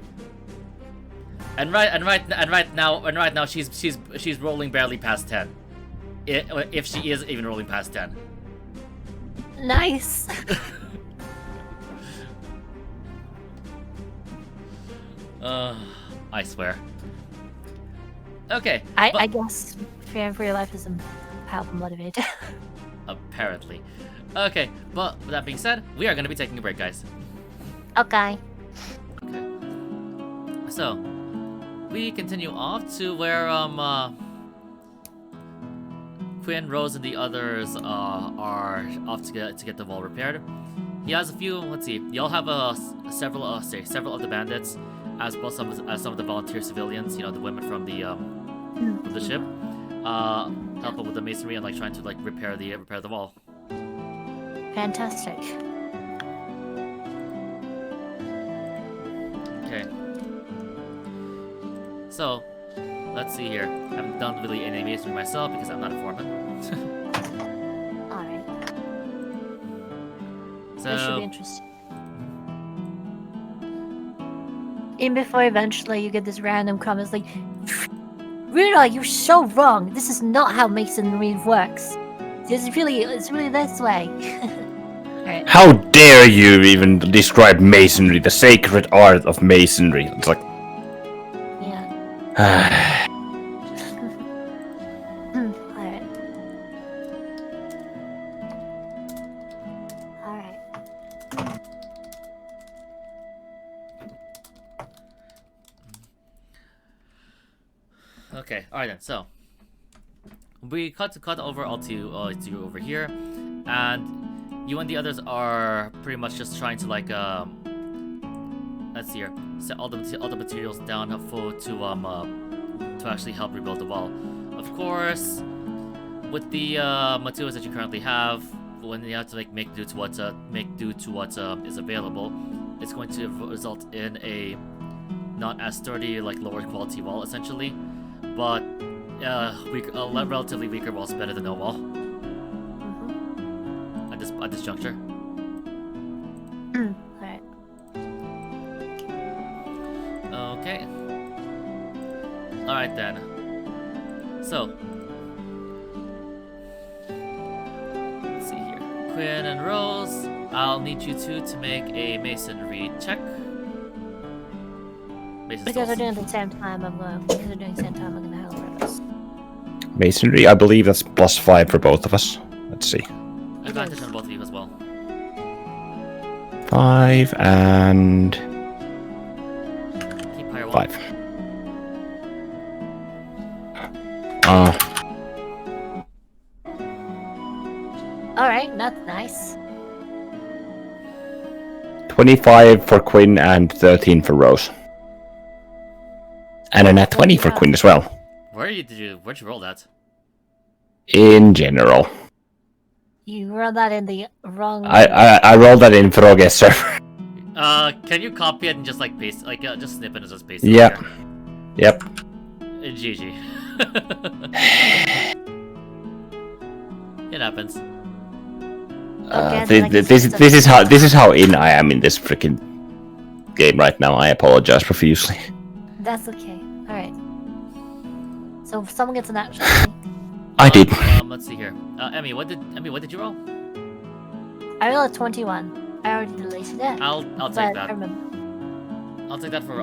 And right now she's rolling barely past 10. if she is even rolling past 10. Nice. I swear. Okay. I guess fearing for your life is a powerful motivator. Apparently. Okay, but with that being said, we are going to be taking a break, guys. Okay. Okay. So, we continue off to where, Quinn, Rose, and the others, are off to get the wall repaired. He has a few, let's see, y'all have, several of the bandits, as well as some of the volunteer civilians, you know, the women from the ship, help out with the masonry and, like, trying to, like, repair the wall. Fantastic. Okay. So, let's see here. I haven't done really any masonry myself because I'm not a foreman. Alright. So, This should be interesting. Even before eventually you get this random comment like, Rita, you're so wrong. This is not how masonry works. It's really this way. Alright. How dare you even describe masonry, the sacred art of masonry? It's like, Yeah. Alright. Alright. okay, alright then, so. We cut over all to over here, and you and the others are pretty much just trying to, like, let's see here, set all the materials down to actually help rebuild the wall. Of course, with the materials that you currently have, when you have to, like, make do to what is available, it's going to result in a not as sturdy, like, lower quality wall essentially, but a relatively weaker wall is better than no wall. At this juncture. Alright. Okay. Alright then. So. Let's see here. Quinn and Rose, I'll need you two to make a masonry check. Because they're doing it at the same time, I'm gonna help Rose. masonry, I believe that's +5 for both of us. Let's see. Advantage on both of you as well. 5 and Keep higher 5. Alright, that's nice. 25 for Quinn and 13 for Rose. And a nat 20 for Quinn as well. Where'd you roll that? In general. You rolled that in the wrong... I rolled that in Froge's server. Can you copy it and just, like, paste, like, just snip it and just paste it? Yep. Yep. GG. It happens. This is how in I am in this freaking game right now. I apologize profusely. That's okay. Alright. So someone gets an action. I did. Let's see here. Emmy, what did you roll? I rolled a 21. I already deleted it. I'll take that. I remember. I'll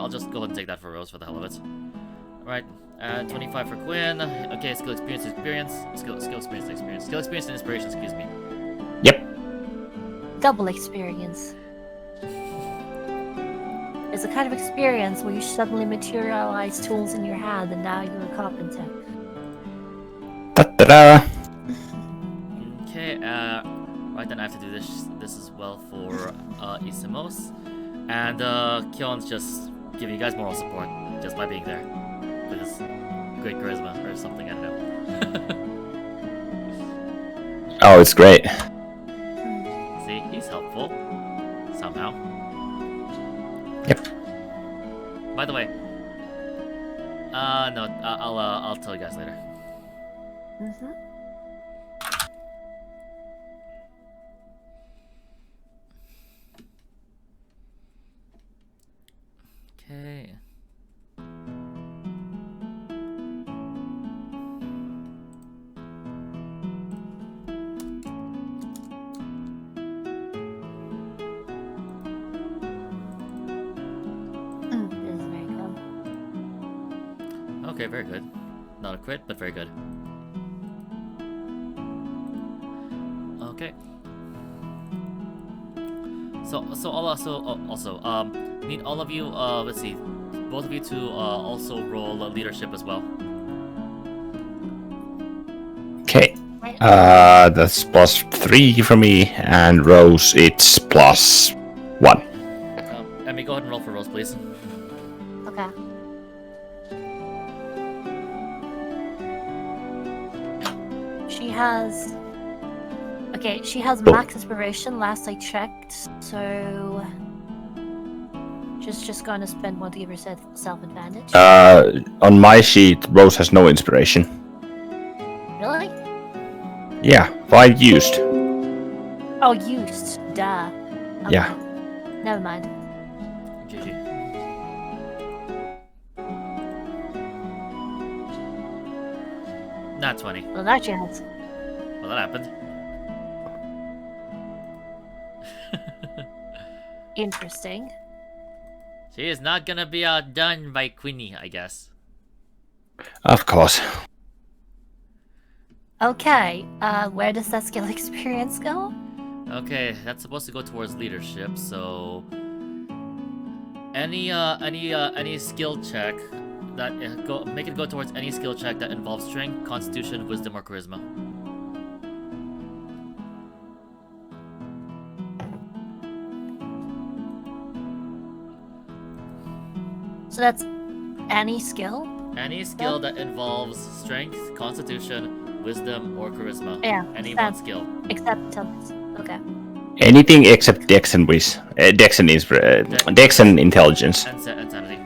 just go ahead and take that for Rose for the hell of it. Alright. 25 for Quinn. Okay, skill experience. Skill experience and inspiration, excuse me. Yep. Double experience. It's a kind of experience where you suddenly materialize tools in your hand and now you're a carpenter. Ta-da! Okay, right then I have to do this as well for Isamos. And Kion's just giving you guys moral support just by being there. With his great charisma or something, I don't know. Oh, it's great. See, he's helpful. Somehow. Yep. By the way, no, I'll tell you guys later. Mm-hmm. Okay. Okay, very good. Not a crit, but very good. Okay. Need all of you, let's see, both of you to also roll leadership as well. Okay. That's +3 for me, and Rose, it's +1. Emmy, go ahead and roll for Rose, please. Okay. She has. Okay, she has Oh. max inspiration. Last I checked, so she's just going to spend one to give herself advantage. On my sheet, Rose has no inspiration. Really? Yeah, 5 used. Oh, used. Duh. Okay. Yeah. Never mind. GG. Not 20. Well, now she has. Well, that happened. Interesting. She is not gonna be outdone by Queenie, I guess. Of course. Okay. Where does that skill experience go? Okay, that's supposed to go towards leadership, so any skill check that make it go towards any skill check that involves strength, constitution, wisdom, or charisma. So that's any skill? Any skill that involves strength, constitution, wisdom, or charisma. Yeah. Any that- one skill. Except intelligence. Okay. Anything except Dex and Dex and Intelligence. And sanity.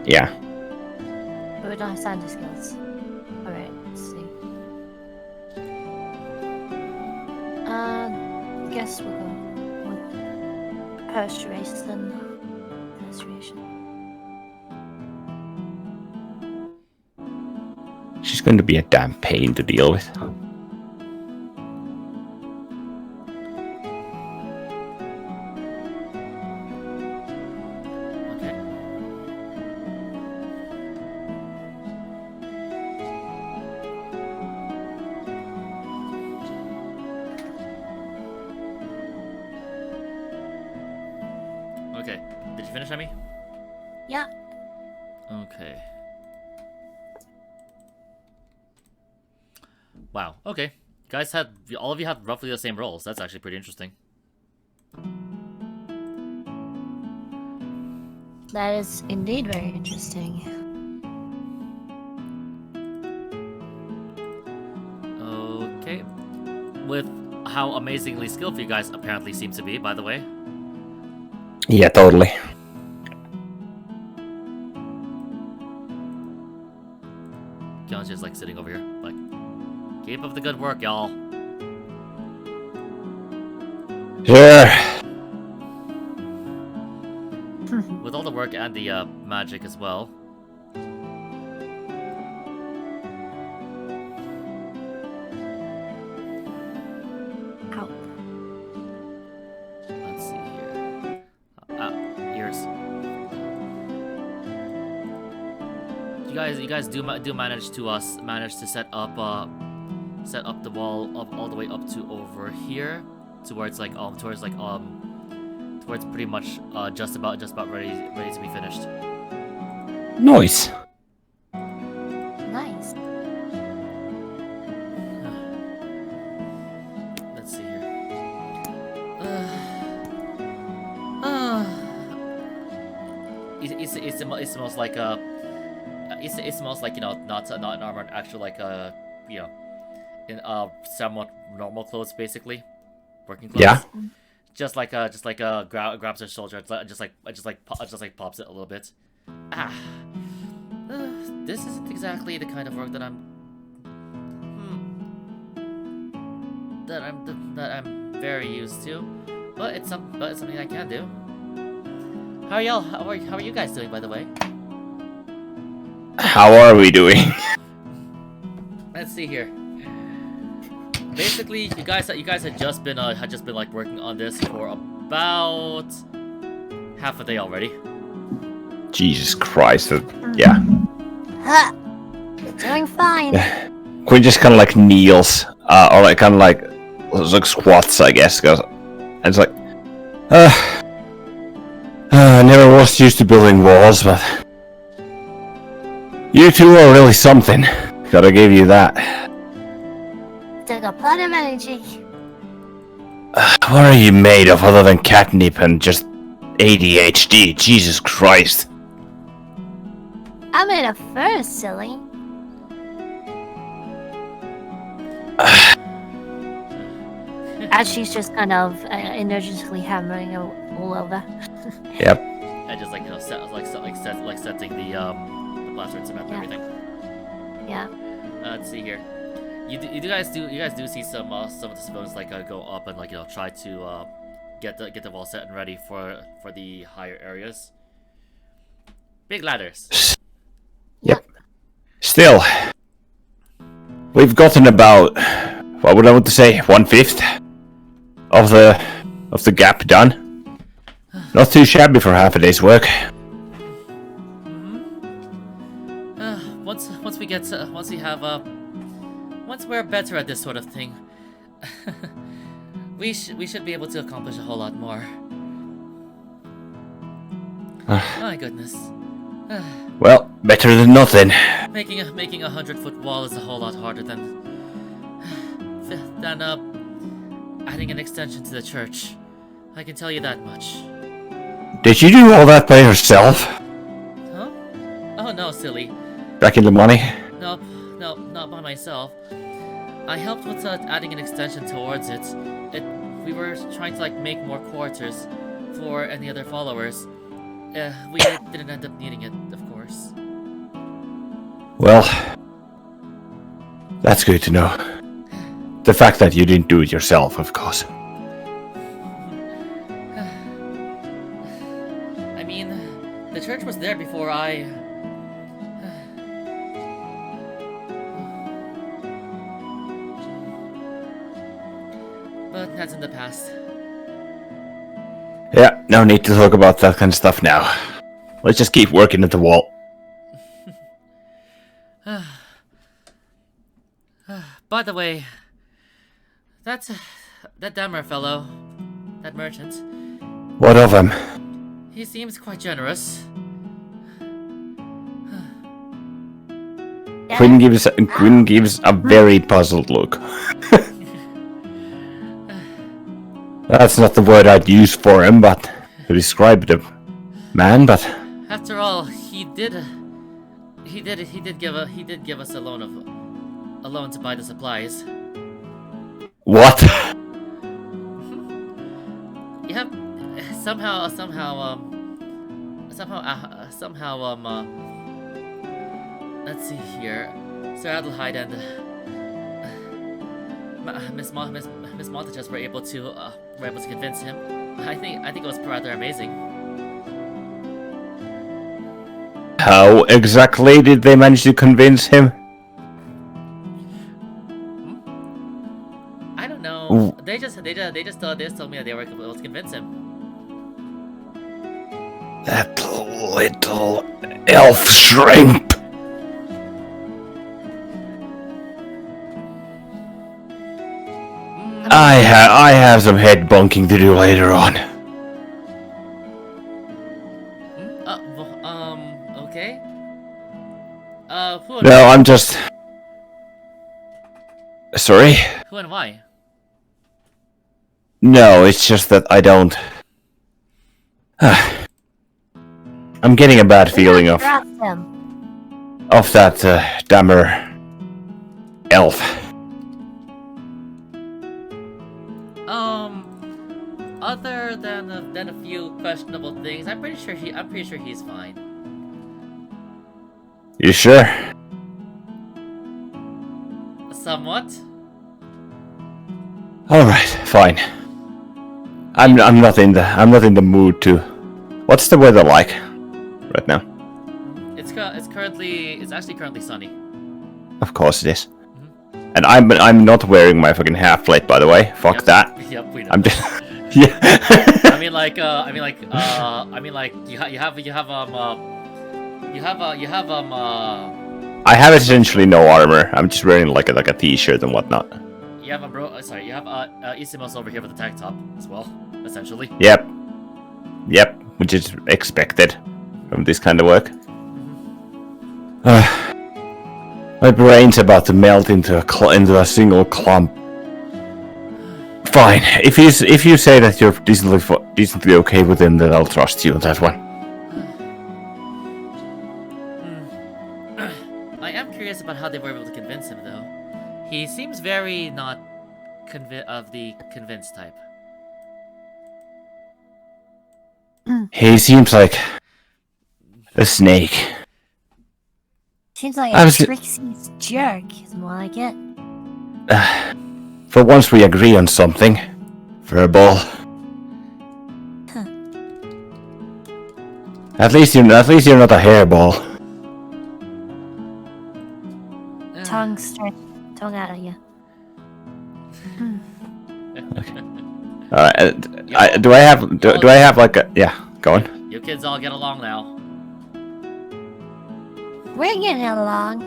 Yeah. But we don't have sanity skills. Alright, let's see. Guess we'll go with persuasion. She's going to be a damn pain to deal with. Okay. Okay. Did you finish, Emmy? Yeah. Okay. Wow. Okay. Guys had all of you had roughly the same rolls. That's actually pretty interesting. That is indeed very interesting. Okay. With how amazingly skillful you guys apparently seem to be, by the way. Yeah, totally. Kion's just like sitting over here, like, keep up the good work, y'all. Sure. With all the work and the magic as well. Ow. Let's see here. Ears. You guys do manage to set up the wall all the way up to over here, towards pretty much just about ready to be finished. Nice. Nice. Let's see here. It smells like it smells like, you know, not an armored, actual, like you know, in somewhat normal clothes, basically, working clothes. Yeah. Just like grabs her shoulder, just like pops it a little bit. This isn't exactly the kind of work that I'm very used to, but it's something I can do. How are y'all? How are you guys doing, by the way? How are we doing? Let's see here. Basically, you guys had just been like working on this for about half a day already. Jesus Christ. Yeah. Ha! You're doing fine. Quinn just kind of like kneels, or like kind of like squats, I guess. And it's like, I never was used to building walls, but you two are really something. Gotta give you that. Took a lot of energy. What are you made of other than catnip and just ADHD? Jesus Christ. I made a first, silly. As she's just kind of energetically hammering all over. Yep. I just like setting the blaster and cement and Yeah. everything. Yeah. Let's see here. You guys do see some of the civilians like go up and like try to get the wall set and ready for the higher areas. Big ladders. Yep. Still, we've gotten about, what would I want to say, 1/5 of the gap done. Not too shabby for half a day's work. Once we're better at this sort of thing, we should be able to accomplish a whole lot more. My goodness. Well, better than nothing. Making a 100-foot wall is a whole lot harder than adding an extension to the church. I can tell you that much. Did you do all that by yourself? Huh? Oh no, silly. Back in Limani? Nope, not by myself. I helped with adding an extension towards it. We were trying to like make more quarters for any other followers. We didn't end up needing it, of course. Well, that's good to know. The fact that you didn't do it yourself, of course. I mean, the church was there before I... But that's in the past. Yeah, no need to talk about that kind of stuff now. Let's just keep working at the wall. By the way, that Dammer fellow, that merchant, What of him? he seems quite generous. Quinn gives a very puzzled look. That's not the word I'd use for him, but to describe the man. But After all, he did give us a loan to buy the supplies. what? Yeah, somehow, let's see here. Sir Adelheid and Miss Montages were able to convince him. I think it was rather amazing. How exactly did they manage to convince him? I don't know. Ooh. They just told me that they were able to convince him. That little elf shrimp. I have some head bunking to do later on. Okay. Who No, I'm just... Sorry? who and why? No, it's just that I don't... I'm getting a bad feeling of Trust him. that Dammer elf. Other than a few questionable things, I'm pretty sure he's fine. You sure? Somewhat. All right, fine. I'm not in the mood to. What's the weather like right now? It's actually currently sunny. Of course it is. And I'm not wearing my fucking half plate, by the way. Fuck Yep. that. Yep, we know. I'm just yeah. I mean like you have I have essentially no armor. I'm just wearing like a t-shirt and whatnot. You have you have Isimos over here with the tank top as well, essentially. Yep. Which is expected from this kind of work. My brain's about to melt into a single clump. Fine. If you say that you're decently okay with him, then I'll trust you on that one. I am curious about how they were able to convince him, though. He seems very not of the convinced type. He seems like a snake. Seems like a Trixie's jerk is what I get. For once we agree on something. Verbal. Huh. At least you're not a hairball. Tongue out of you. Alright, do I have like a... Yeah, go on. You kids all get along now. We're getting along.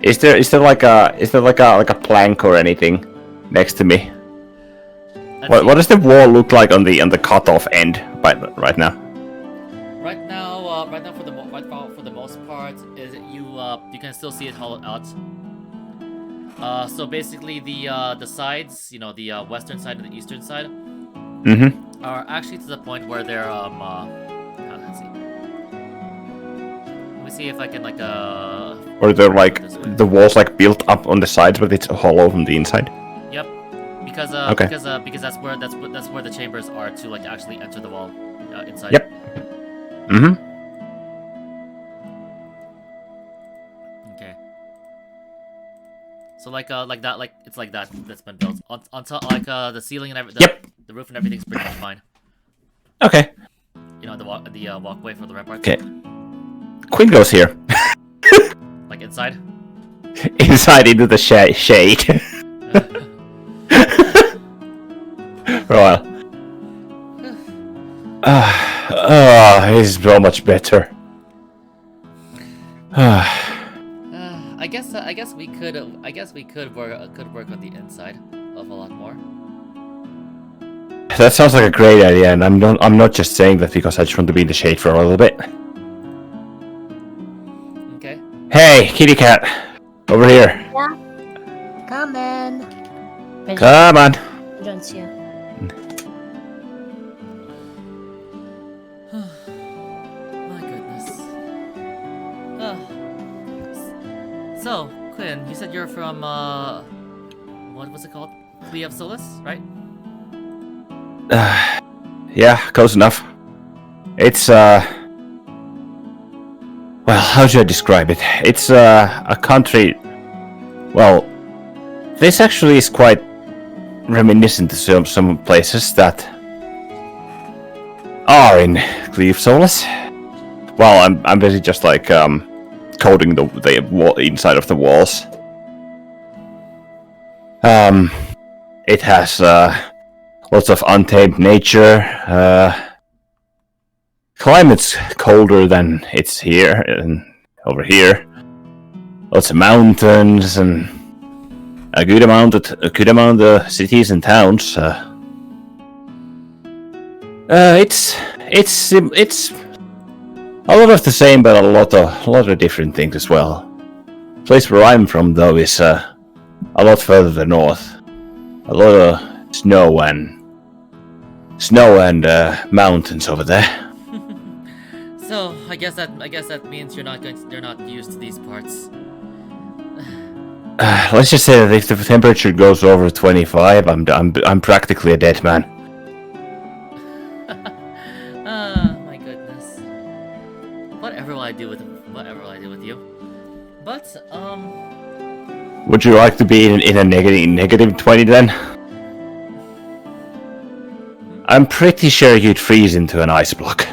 Is there like a plank or anything next to me? What does the wall look like on the cutoff end right now? Right now, for the most part, is you can still see it hollowed out. So basically, the sides, you know, the western side and the eastern side, are actually to the point where they're let's see. Let me see if I can like Or they're like the walls like built up on the sides, but it's hollow from the inside. Yep. Because that's where the chambers are to like actually enter the wall inside. Yep. Okay. So like that, like it's like that that's been built on top, like the ceiling and everything. Yep. The roof and everything's pretty much fine. Okay. You know the walkway for the ramparts. Okay. Quinn goes here. Like inside. Inside into the shade. Right. He's so much better. I guess we could work on the inside of a lot more. That sounds like a great idea, and I'm not just saying that because I just want to be in the shade for a little bit. Okay. Hey, kitty cat, over here. Yeah. Come in. Come on. Don't you? My goodness. So, Quinn, you said you're from what was it called? Clea of Solus, right? Yeah, close enough. It's well, how should I describe it? It's a country. Well, this actually is quite reminiscent to some places that are in Clea of Solus. Well, I'm basically just like coding the wall inside of the walls. It has lots of untamed nature. Climate's colder than it's here and over here. Lots of mountains and a good amount of cities and towns. It's a lot of the same, but a lot of different things as well. The place where I'm from, though, is a lot further north. A lot of snow and mountains over there. So I guess that means you're not used to these parts. Let's just say that if the temperature goes over 25, I'm practically a dead man. My goodness. Whatever will I do with you? But Would you like to be in a negative 20 then? I'm pretty sure you'd freeze into an ice block.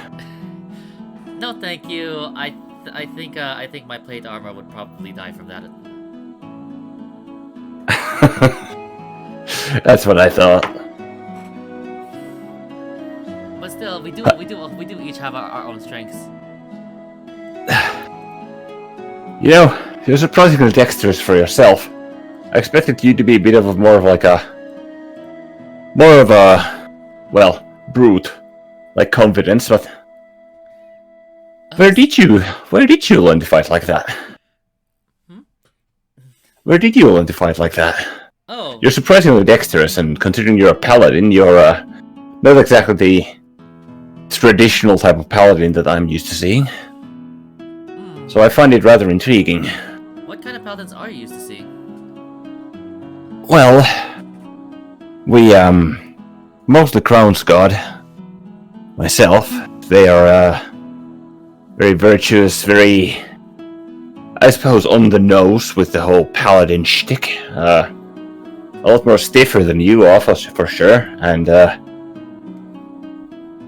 no, thank you. I think my plate armor would probably die from that. That's what I thought. But still, we do each have our own strengths. You know, you're surprisingly dexterous for yourself. I expected you to be a bit of a more of a well, brute, like confidence, but where did you learn to fight like that? Where did you learn to fight like that? Oh. You're surprisingly dexterous, and considering you're a paladin, you're not exactly the traditional type of paladin that I'm used to seeing. So I find it rather intriguing. What kind of paladins are you used to seeing? Well, we mostly Crown's God. Myself, they are very virtuous, very, I suppose, on the nose with the whole paladin shtick. A lot more stiffer than you are, for sure, and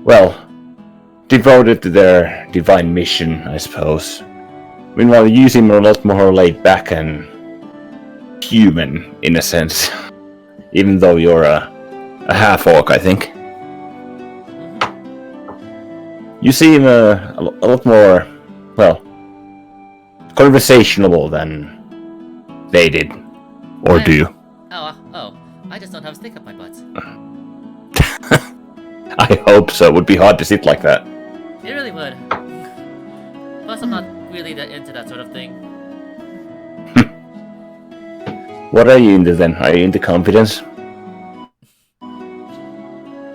well, devoted to their divine mission, I suppose. Meanwhile, you seem a lot more laid back and human, in a sense. Even though you're a half-orc, I think. You seem a lot more, well, conversationable than they did. Or do. Oh, I just don't have a stick up my butt. I hope so. It would be hard to sit like that. It really would. Plus, I'm not really that into that sort of thing. What are you into then? Are you into confidence?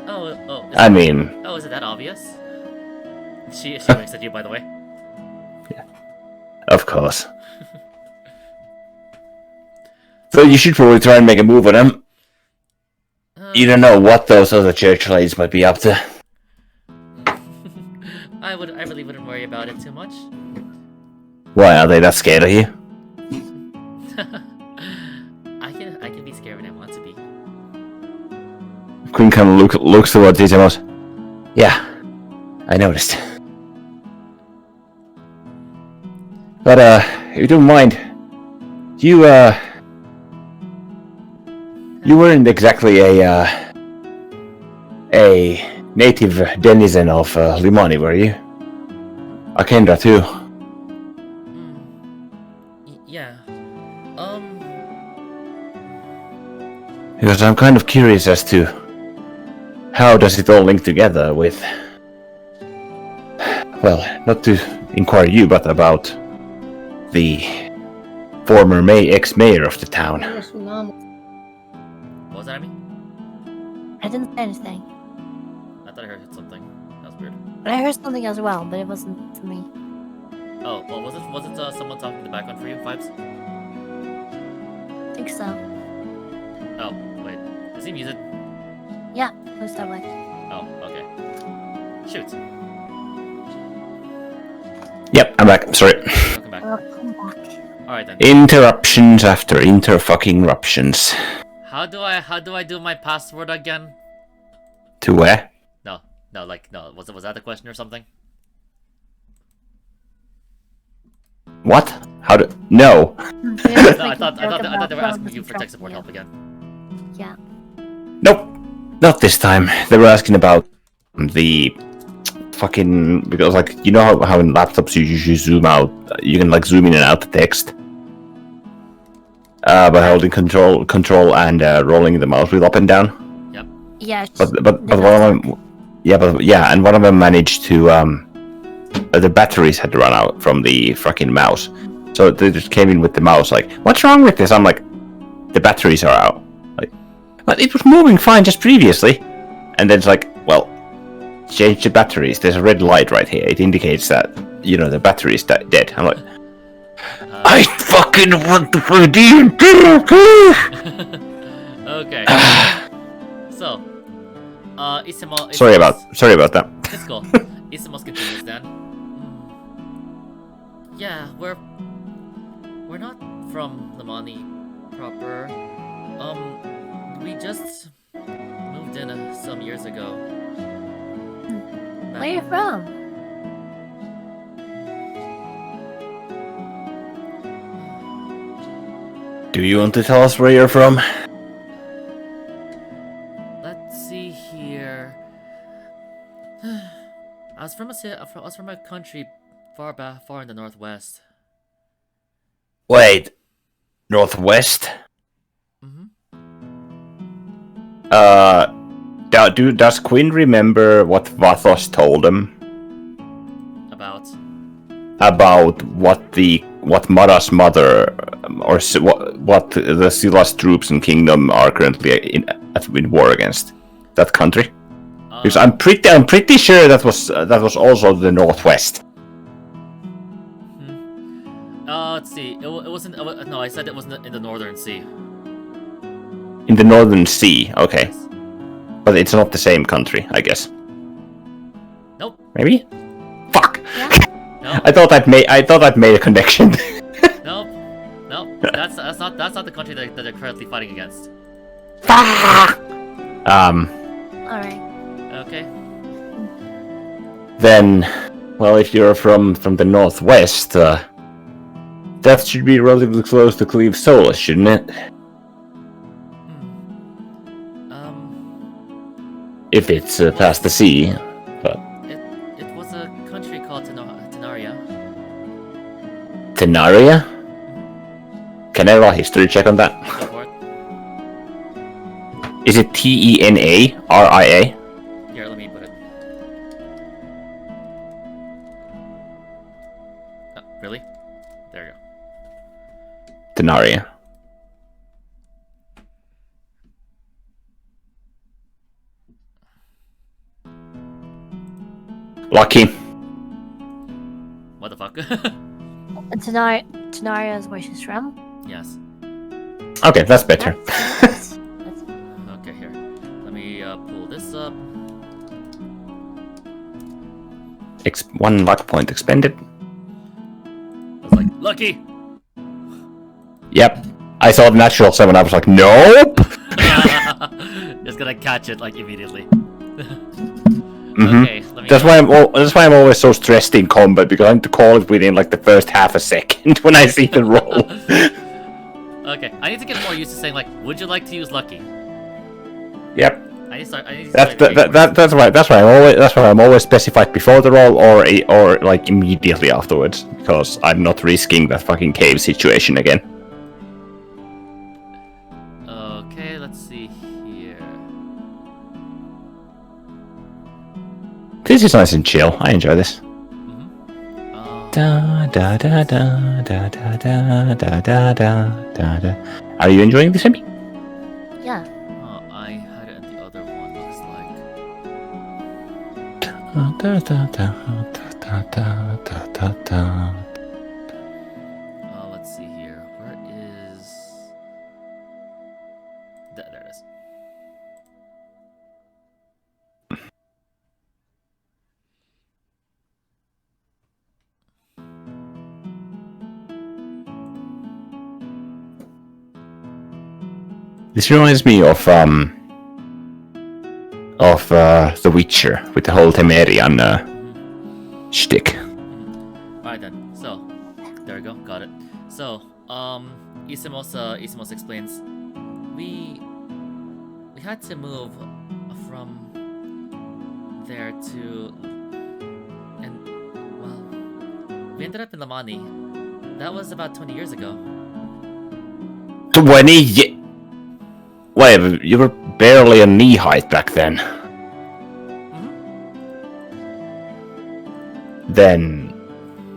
Oh. I mean... Oh, is it that obvious? She winks at you, by the way. Yeah. Of course. So you should probably try and make a move on them. You don't know what those other church ladies might be up to. I really wouldn't worry about it too much. Why, are they that scared of you? I can be scared when I want to be. Quinn kind of looks towards Izamos. Yeah, I noticed. But, if you don't mind, you weren't exactly a native denizen of Limani, were you? Akendra, too. Yeah. Because I'm kind of curious as to how does it all link together with... Well, not to inquire you, but about the former ex-mayor of the town. What was that, Amy? I didn't say anything. I thought I heard something. That was weird. But I heard something as well, but it wasn't for me. Oh, well, was it someone talking in the background for you, Vibes? I think so. Oh, wait. Is he muted? Yeah, most that way. Oh, okay. Shoot. Yep, I'm back. Sorry. Welcome back. Welcome back. Alright then. Interruptions after inter-fucking-ruptions. How do I do my password again? To where? No. Was that the question or something? What? How do... No. No, I thought they were asking you for tech support help again. Yeah. Nope. Not this time. They were asking about the fucking... Because, like, you know how in laptops you usually zoom out... You can, like, zoom in and out the text? By holding control and rolling the mouse wheel up and down? Yep. Yeah. But one of them... Yeah, and one of them managed to, the batteries had run out from the fucking mouse. So they just came in with the mouse, like, what's wrong with this? I'm like, the batteries are out. Like, but it was moving fine just previously. And then it's like, well, change the batteries. There's a red light right here. It indicates that, you know, the battery is dead. I'm like, I fucking want to play D&D! Okay. So, Isamo... Sorry about that. It's cool. Isamos continues then. Yeah, we're not from Limani proper. We just moved in some years ago. Where are you from? Do you want to tell us where you're from? I was from a country far back, far in the northwest. Wait, northwest? Mm-hmm. Does Quinn remember what Vathos told him About what Mara's mother what the Silas troops in Kingdom are currently in war against that country? Because I'm pretty sure that was also the northwest. Let's see. It wasn't. No, I said it wasn't in the northern sea. In the northern sea, okay, Yes. but it's not the same country, I guess. Nope. Maybe. Fuck. Nope. I thought I'd made a connection. Nope. Nope. That's not the country that they're currently fighting against. Fuck. Alright. Okay. Then, well, if you're from the northwest, that should be relatively close to Cleve Solus, shouldn't it? If it's past the sea, but It was a country called Tenaria. Tenaria? Can I roll a history check on that? Go for it. Is it Tenaria? Here, let me put it. Oh, really? There you go. Tenaria. Lucky. What the fuck? Tenaria is where she's from. Yes. Okay, that's better. Okay, here. Let me pull this up. One luck point expended. I was like, lucky! Yep. I saw the natural summon. I was like, nope. Just gonna catch it like immediately. Mhm. Okay, let me. That's why I'm always so stressed in combat, because I need to call it within like the first half a second when I see the roll. Okay, I need to get more used to saying like, would you like to use lucky? Yep. I need to start. That's why I'm always specified before the roll or like immediately afterwards, because I'm not risking that fucking cave situation again. Okay, let's see here. This is nice and chill. I enjoy this. Mm-hmm. Da da da da da da da da da da da. Are you enjoying this, Emmy? Yeah. I had it in the other one. Looks like. Da da da da da da da da. Let's see here. Where is? There it is. This reminds me of The Witcher with the whole Temerian shtick. Alright then. So, there we go. Got it. So, Isimos explains, we had to move from there to, and well, we ended up in Limani. That was about 20 years ago. 20 Wait, you were barely a knee height back then. Then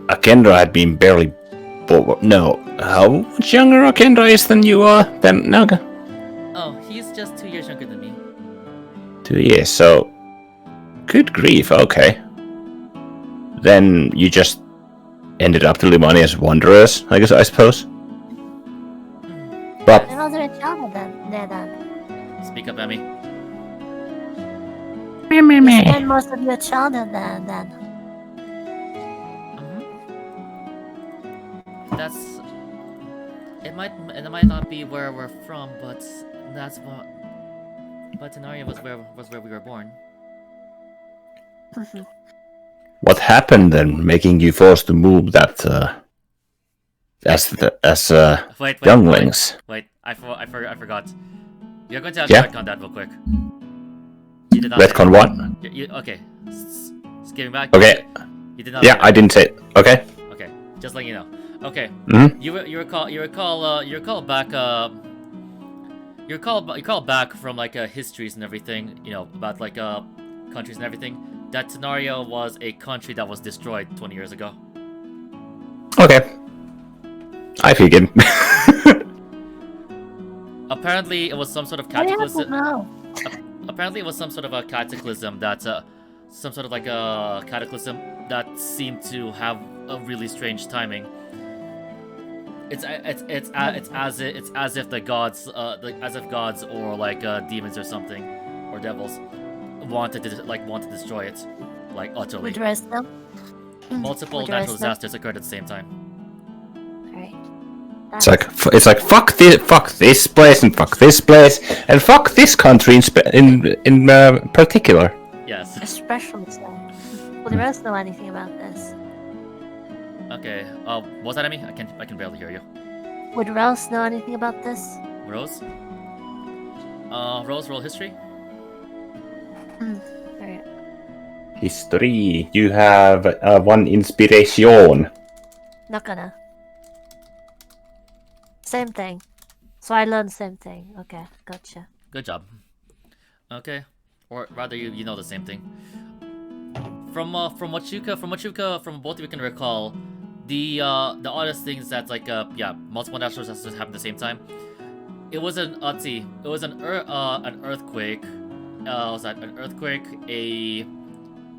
Akendra had been barely. No, how much younger Akendra is than you are then Naga? Oh, he's just 2 years younger than me. 2 years, so. Good grief, okay. Then you just ended up to Limani as wanderers, I suppose. But There was a child then. Speak up, Emmy. You spent most of your childhood there then. That's. It might not be where we're from, but that's what. But Tenaria was where we were born. what happened then, making you forced to move that as Wait, younglings? Wait, I forgot. You're going to have Yeah? to retcon that real quick. You did not say Retcon that. what? Okay. Just giving back. Okay. You did not. Yeah, say I didn't say it. Okay. Okay, just letting you know. Okay. Mhm. You recall back you recall back from like histories and everything, you know, about like countries and everything. That Tenario was a country that was destroyed 20 years ago. Okay. I figured. Apparently, it was some sort of I don't cataclysm. know. Apparently, it was some sort of a cataclysm that some sort of like a cataclysm that seemed to have a really strange timing. It's as if the gods as if gods or like demons or something or devils wanted to destroy it like utterly. Would rest them? Multiple Would natural rest them? disasters occurred at the same time. Alright. It's like fuck this place and fuck this place and fuck this country in particular. Yes. Especially so. Would the rest know anything about this? Okay. Was that me? I can barely hear you. Would Rouse know anything about this? Rose. Rose, roll history. Alright. History. You have one inspiration. Not gonna. Same thing. So I learned the same thing. Okay, gotcha. Good job. Okay, or rather, you know the same thing. From what you from both of you can recall, the oddest things that like multiple natural disasters happened at the same time. It was an earthquake. Was that an earthquake, a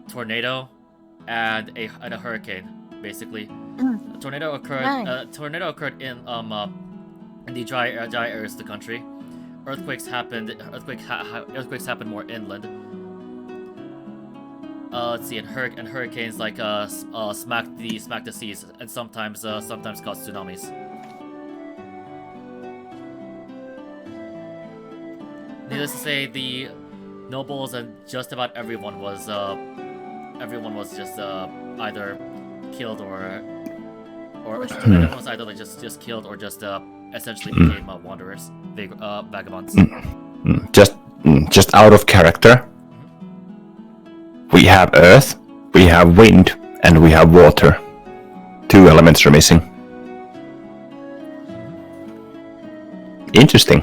tornado, and a hurricane, basically. A tornado occurred. Nice. Tornado occurred in the dry areas of the country. Earthquakes happened. Earthquakes happened more inland. Let's see, and hurricanes like smack the seas, and sometimes cause tsunamis. Needless to say, the nobles and just about everyone was just either killed or everyone was either like just killed or just essentially became wanderers, vagabonds. Just out of character. We have earth, we have wind, and we have water. 2 elements are missing. Interesting.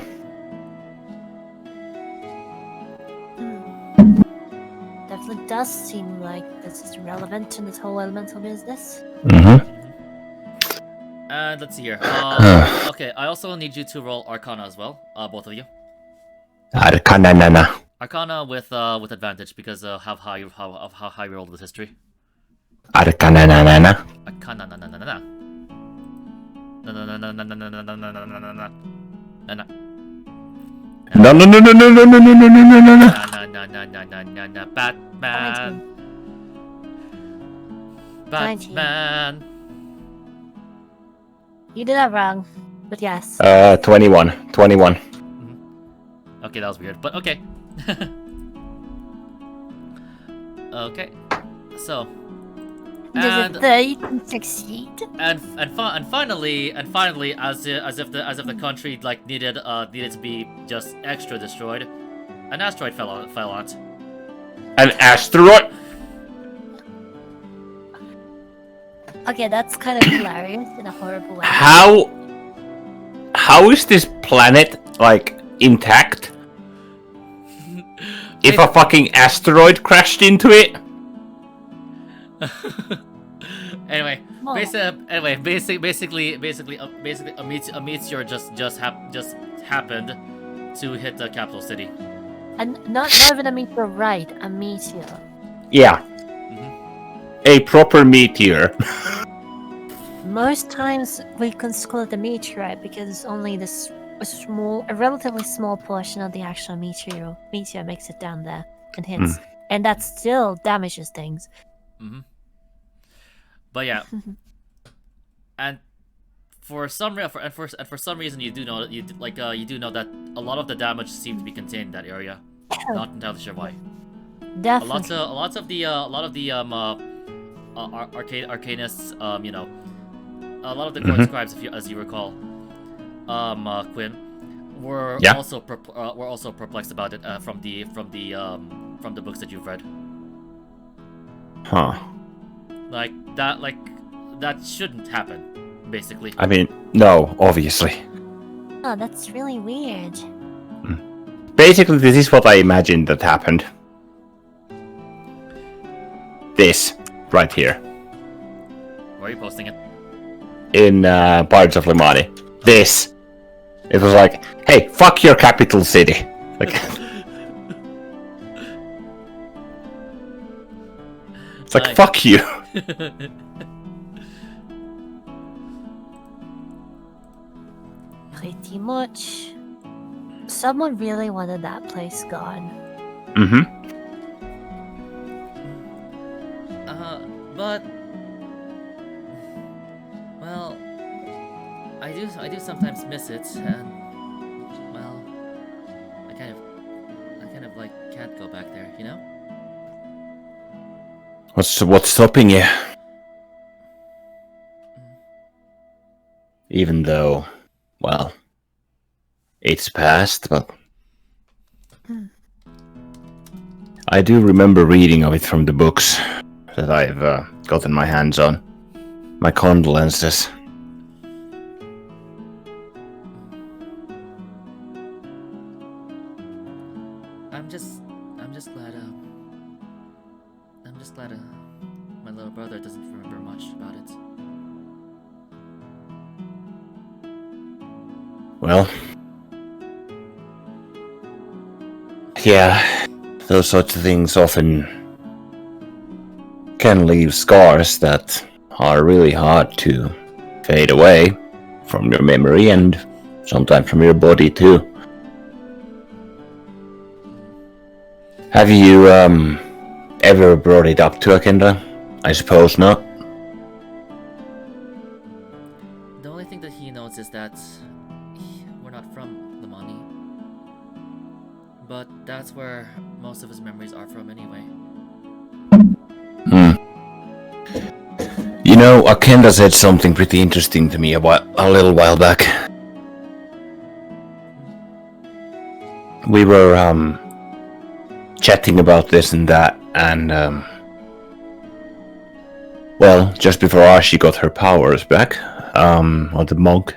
Definitely does seem like this is relevant in this whole elemental business. Mm-hmm. And let's see here. Okay, I also need you to roll Arcana as well, both of you. Arcana. Arcana with advantage because of how high you rolled with history. Arcana. Arcana na na na na na. Na na na na na na na na na na na na na. No. Na Batman. 19. Batman. You did that wrong, but yes. 21. Okay, that was weird, but okay. Okay, so Does it say you can succeed? and finally, as if the country like needed to be just extra destroyed, an asteroid fell on it. An asteroid? Okay, that's kind of hilarious in a horrible way. How is this planet like intact? If a fucking asteroid crashed into it? Anyway, Oh. basically, a meteor just happened to hit the capital city. And not even a meteor, right? A meteor. Yeah. A proper meteor. Most times we can call it a meteorite because it's only a relatively small portion of the actual meteor makes it down there and hits, and that still damages things. But yeah, and for some reason you do know that a lot of the damage seemed to be contained in that area. Not entirely sure why. Definitely. A lot of the arcanists, you know, a lot of the court scribes, as you recall, Quinn, were also perplexed about it from the books that you've read. Huh. Like that shouldn't happen, basically. I mean, no, obviously. Oh, that's really weird. Basically, this is what I imagined that happened. This, right here. Where are you posting it? In parts of Limani. This. It was like, hey, fuck your capital city. Like, it's like, Nice. fuck you. Pretty much. Someone really wanted that place gone. Mm-hmm. But well, I do sometimes miss it, and well, I kind of like can't go back there, you know? What's stopping you? Even though, well, it's past, but I do remember reading of it from the books that I've gotten my hands on. My condolences. I'm just glad my little brother doesn't remember much about it. Well, yeah, those sorts of things often can leave scars that are really hard to fade away from your memory and sometimes from your body too. Have you ever brought it up to Akenda? I suppose not. The only thing that he knows is that we're not from Limani. But that's where most of his memories are from anyway. You know, Akenda said something pretty interesting to me a little while back. We were chatting about this and that, and well, just before Ashi got her powers back, or the monk,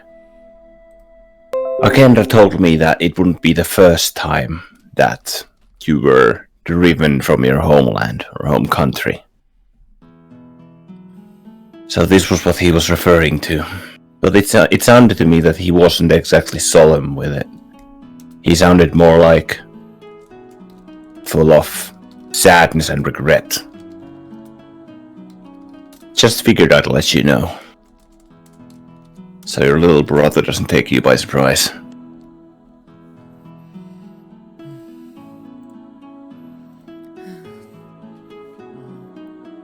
Akenda told me that it wouldn't be the first time that you were driven from your homeland or home country. So this was what he was referring to. But it sounded to me that he wasn't exactly solemn with it. He sounded more like full of sadness and regret. Just figured I'd let you know, so your little brother doesn't take you by surprise.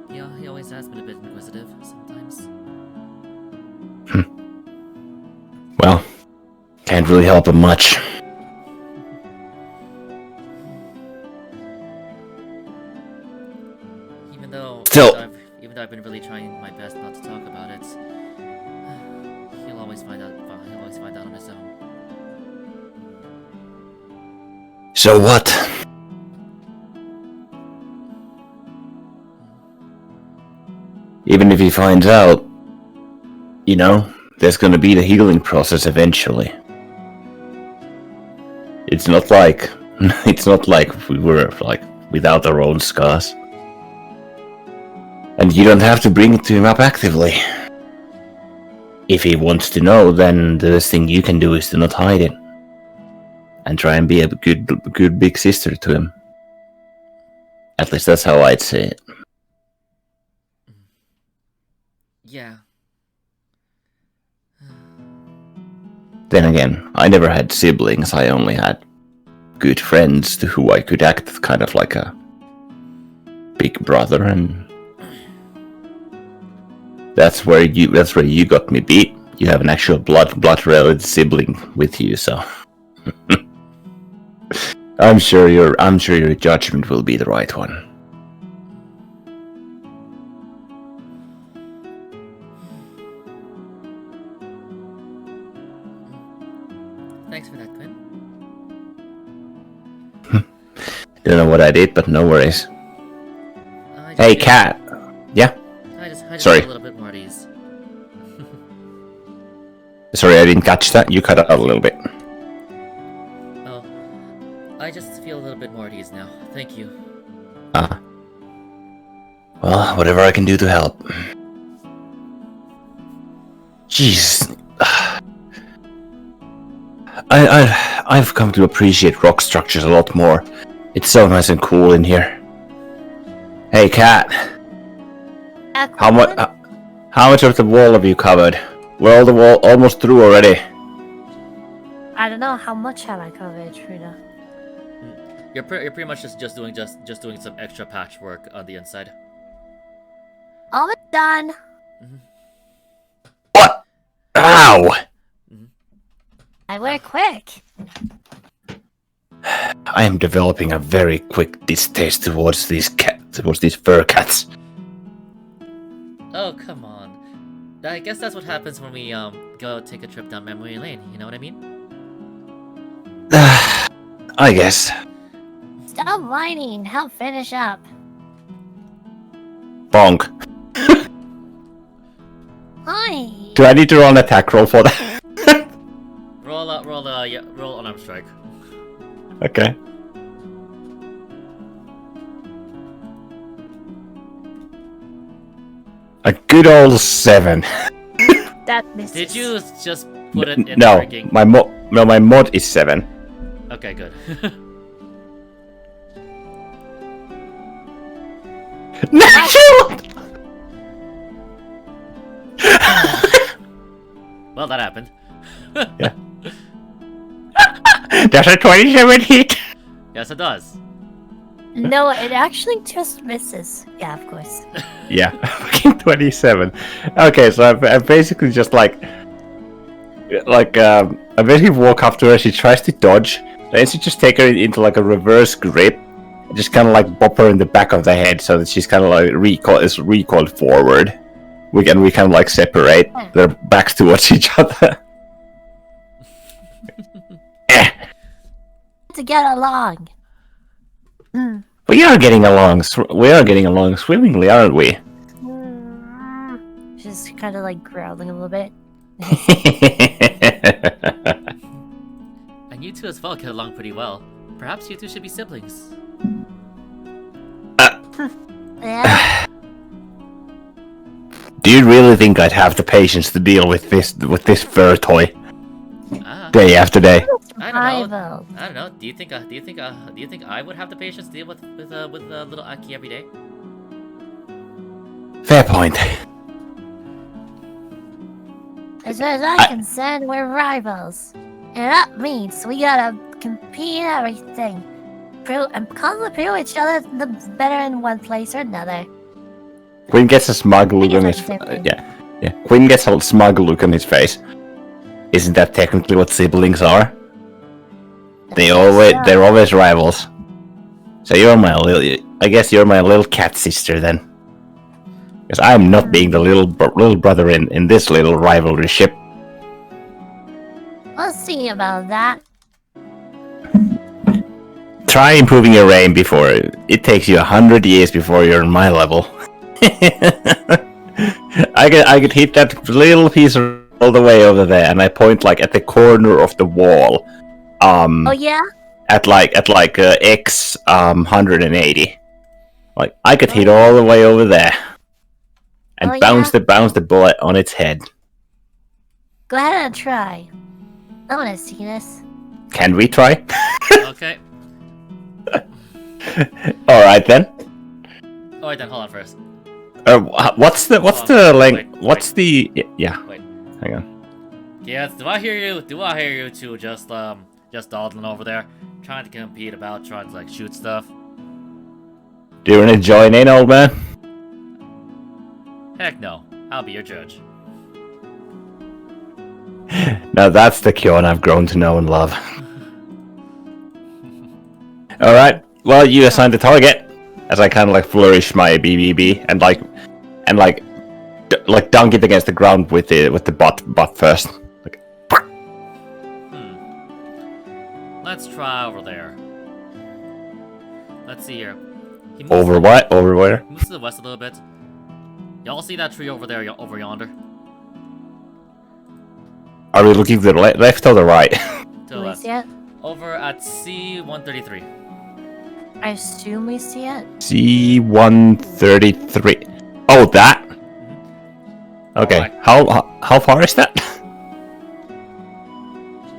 Yeah, he always has been a bit inquisitive sometimes. Well, can't really help him much. Even though I've been really trying my best not to talk about it, he'll always find out on his own. So what? Even if he finds out, you know, there's gonna be the healing process eventually. It's not like we were like without our own scars. And you don't have to bring it to him up actively. If he wants to know, then the best thing you can do is to not hide it. And try and be a good big sister to him. At least that's how I'd say it. Yeah. Then again, I never had siblings, I only had good friends to who I could act kind of like a big brother, and that's where you got me beat. You have an actual blood related sibling with you, so I'm sure your judgment will be the right one. Thanks for that, Quinn. Don't know what I did, but no worries. Hey, cat. Yeah. I just Sorry. feel a little bit more at ease. Sorry, I didn't catch that. You cut out a little bit. Oh, I just feel a little bit more at ease now. Thank you. Well, whatever I can do to help. Jeez. I've come to appreciate rock structures a lot more. It's so nice and cool in here. Hey, Cat. How much of the wall have you covered? We're all the wall almost through already. I don't know how much have I covered, Frida. You're pretty much just doing some extra patchwork on the inside. Almost done. What? Ow! I work quick. I am developing a very quick distaste towards these fur cats. Oh, come on. I guess that's what happens when we go take a trip down memory lane. You know what I mean? I guess. Stop whining. Help finish up. Bonk. Hi. Do I need to roll an attack roll for that? Roll unarmed strike. Okay. A good old 7. That misses. Did you just put it in No, freaking... my mod is 7. Okay, good. Natural! Well, that happened. Yeah. That's a 27 hit. Yes, it does. No, it actually just misses. Yeah, of course. Yeah, fucking 27. Okay, so I basically just I basically walk up to her. She tries to dodge. Then she just take her into like a reverse grip, and just kind of like bop her in the back of the head, so that she's kind of like recoiled forward. We kind of like separate their backs towards each other. To get along. We are getting along. We are getting along swimmingly, aren't we? Just kind of like growling a little bit. And you two as well get along pretty well. Perhaps you two should be siblings. Yeah. Do you really think I'd have the patience to deal with this fur toy day after day? I don't know. Do you think I would have the patience to deal with little Aki every day? Fair point. As far as I'm concerned, we're rivals. And that means we gotta compete in everything. Constantly prove each other better in one place or another. Quinn gets a smug look on his yeah. Quinn gets a smug look on his face. Isn't that technically what siblings are? They're always rivals. So I guess you're my little cat sister then. Because I'm not being the little brother in this little rivalry ship. We'll see about that. Try improving your aim before it takes you 100 years before you're on my level. I could hit that little piece all the way over there, and I point like at the corner of the wall. Oh yeah. At X 180. Like I could hit all the way over there, and bounce the bullet on its head. Go ahead and try. I want to see this. Can we try? Okay. All right then. Alright then, hold on first. What's the length? What's the yeah? Wait. Hang on. Yes, do I hear you two just dawdling over there, trying to compete about trying to like shoot stuff? Do you want to join in, old man? Heck no. I'll be your judge. Now that's the Kyon I've grown to know and love. Alright, well you assign the target. As I kind of like flourish my BBB and dunk it against the ground with the butt first. Like, Let's try over there. Let's see here. over what? Over where? Moves to the west a little bit. Y'all see that tree over there, over yonder? Are we looking to the left or the right? To the Do we left. see it? Over at C-133. I assume we see it. C-133. Oh, that? Okay. Alright. How far is that?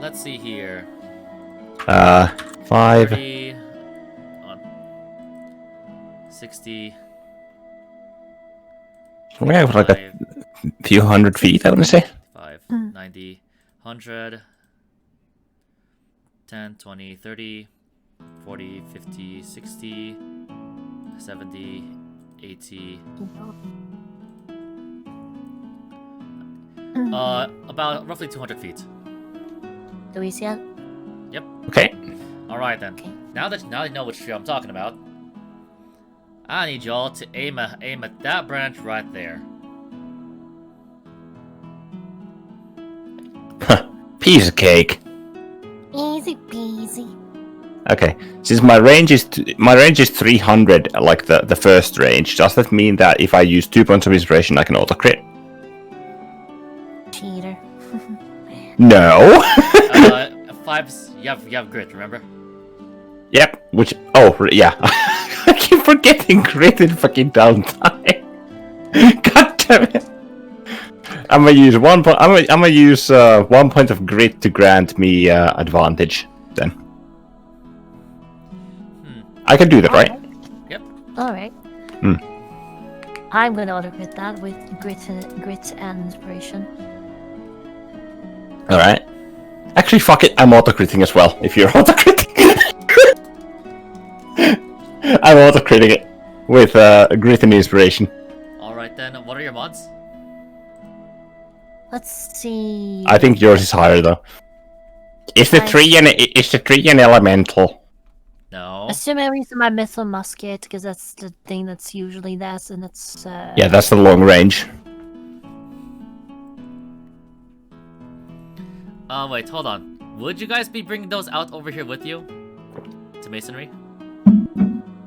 Let's see here. 5. 30... 60... We have like a 5, few hundred feet, I want to say. 5, Mm. 90, 100, 10, 20, 30, 40, 50, 60, 70, 80... about roughly 200 feet. Do we see it? Okay. Alright then. Okay. Now that you know which tree I'm talking about, I need y'all to aim at that branch right there. Piece of cake. Easy peasy. Okay. Since my range is 300, like the first range, does that mean that if I use 2 points of inspiration, I can auto crit? Cheater. No. 5's you have grit, remember? Yep. Yeah. I keep forgetting crit in fucking downtime. God damn it. I'm gonna use 1 point. I'm gonna use 1 point of grit to grant me advantage. Then I can do that, right? Yep. Alright. Hmm. I'm gonna auto crit that with grit and inspiration. All right. Actually, fuck it. I'm auto critting as well. If you're auto critting, I'm auto critting it with grit and inspiration. Alright then, what are your mods? Let's see. I think yours is higher though. Is the Nice. tree an elemental? No. Assume I'm using my missile musket because that's the thing that's usually there, and it's Yeah, that's the long range. Wait, hold on. Would you guys be bringing those out over here with you? To masonry?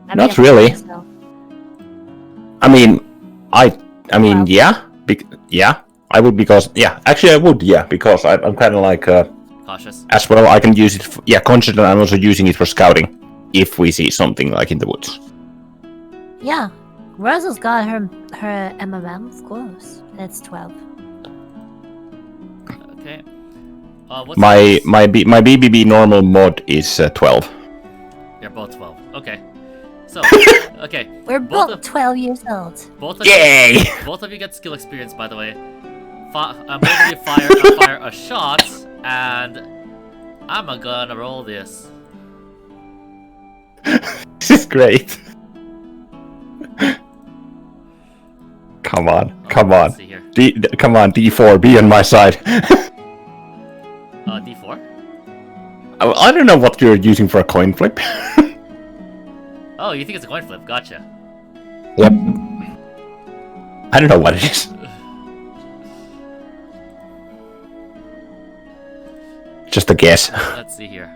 I Not mean, really. so. I mean, Well. yeah, yeah, I would because actually I would because I'm kind of like Cautious. as well. I can use it. Constantly. I'm also using it for scouting if we see something like in the woods. Yeah. Rosa's got her MMM, of course. That's 12. Okay. What's My yours? my BBB normal mod is 12. You're both 12. Okay. So, okay. We're Both both of- 12 years old. Both of Yay! you, both of you get skill experience, by the way. Both of you fire a shot, and I'm gonna roll this. This is great. Come on, come Let's on. see here. Come on, D4, be on my side. D4. I don't know what you're using for a coin flip. Oh, you think it's a coin flip? Gotcha. Yep. I don't know what it is. Just a guess. Let's see here.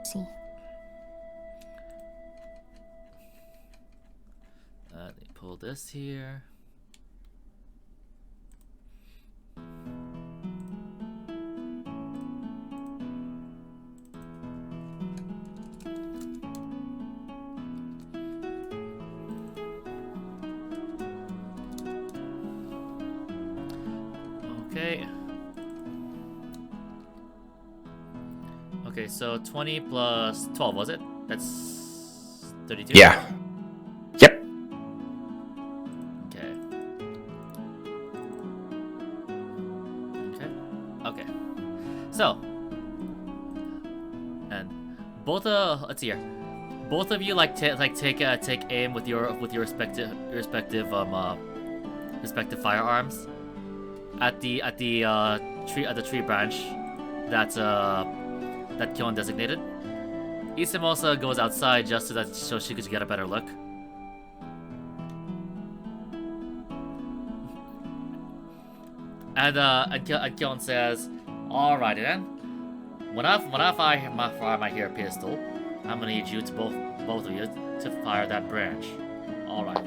See. Let me pull this here. Okay. Okay, so 20 plus 12, was it? That's 32? Yeah. Yep. Okay. Okay. So, and both let's see here. Both of you take aim with your respective firearms at the tree branch that Kyon designated. Isim also goes outside just so she could get a better look. And Kyon says, "Alrighty then. When I fire my here pistol, I'm gonna need you to both of you to fire that branch. Alright."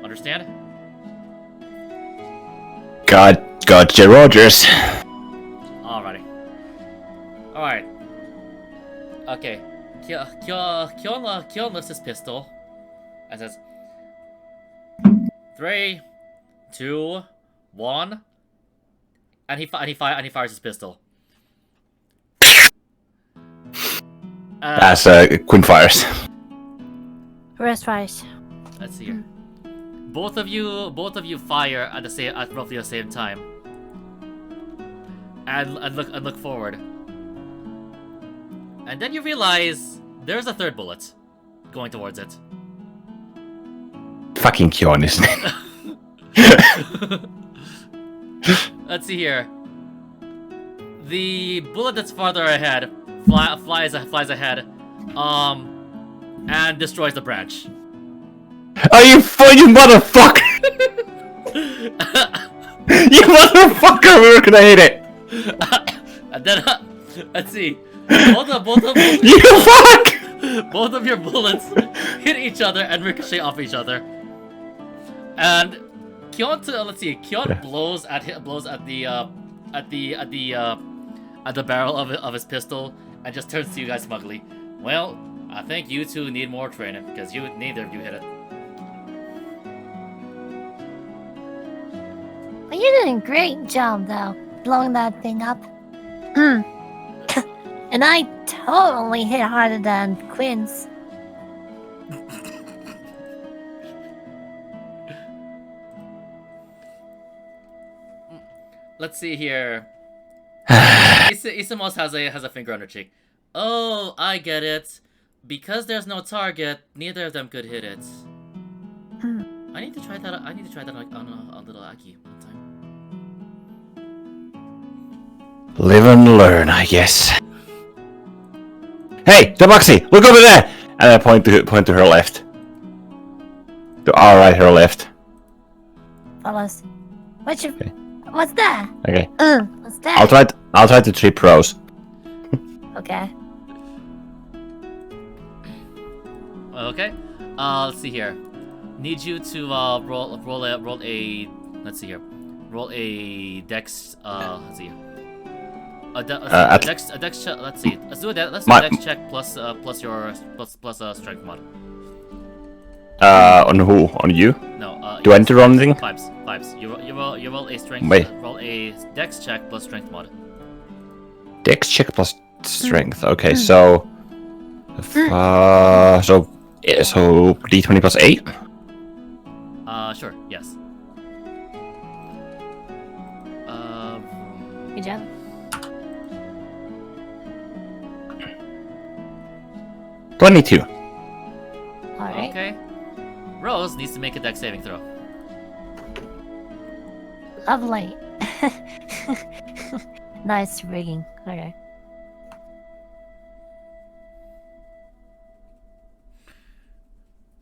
Understand? Gotcha, Rogers. Alrighty. Alright. Okay. Kyon lifts his pistol and says, 3, 2, 1, and he fires his pistol. As Quinn fires. Rest fires. Let's see here. Both of you fire at roughly the same time. And look forward. And then you realize there's a third bullet going towards it. Fucking Kyon, isn't it? Let's see here. The bullet that's farther ahead flies ahead, and destroys the branch. Are you fucking motherfucker? You motherfucker! We were gonna hit it. And then let's see. Both of You fuck! both of your bullets hit each other and ricochet off each other. And Kyon, Kyon blows at the barrel of his pistol and just turns to you guys smugly. Well, I think you two need more training because neither of you hit it. Well, you did a great job, though, blowing that thing up. And I totally hit harder than Quinn's. Let's see here. Isamos has a finger on her cheek. Oh, I get it. Because there's no target, neither of them could hit it. I need to try that. I need to try that on a little Aki one time. Live and learn, I guess. Hey, Tabaxi, look over there! And I point to her left. To our right, her left. Fellas, what's that? Okay. What's that? I'll try to trip Rose. Okay. Okay. Let's see here. Need you to roll a let's see here. Roll a dex. Let's see here. A dex check. Let's see. Let's do that. Let's do a dex check plus your strength mod. On who? On you? No. Do I need to roll anything? Vibes. You roll a strength. Wait. Roll a dex check plus strength mod. Dex check plus strength. Okay, so D20 plus 8. Sure. Yes. Good job. $22. Alright. Okay. Rose needs to make a dex saving throw. Lovely. Nice rigging. Okay.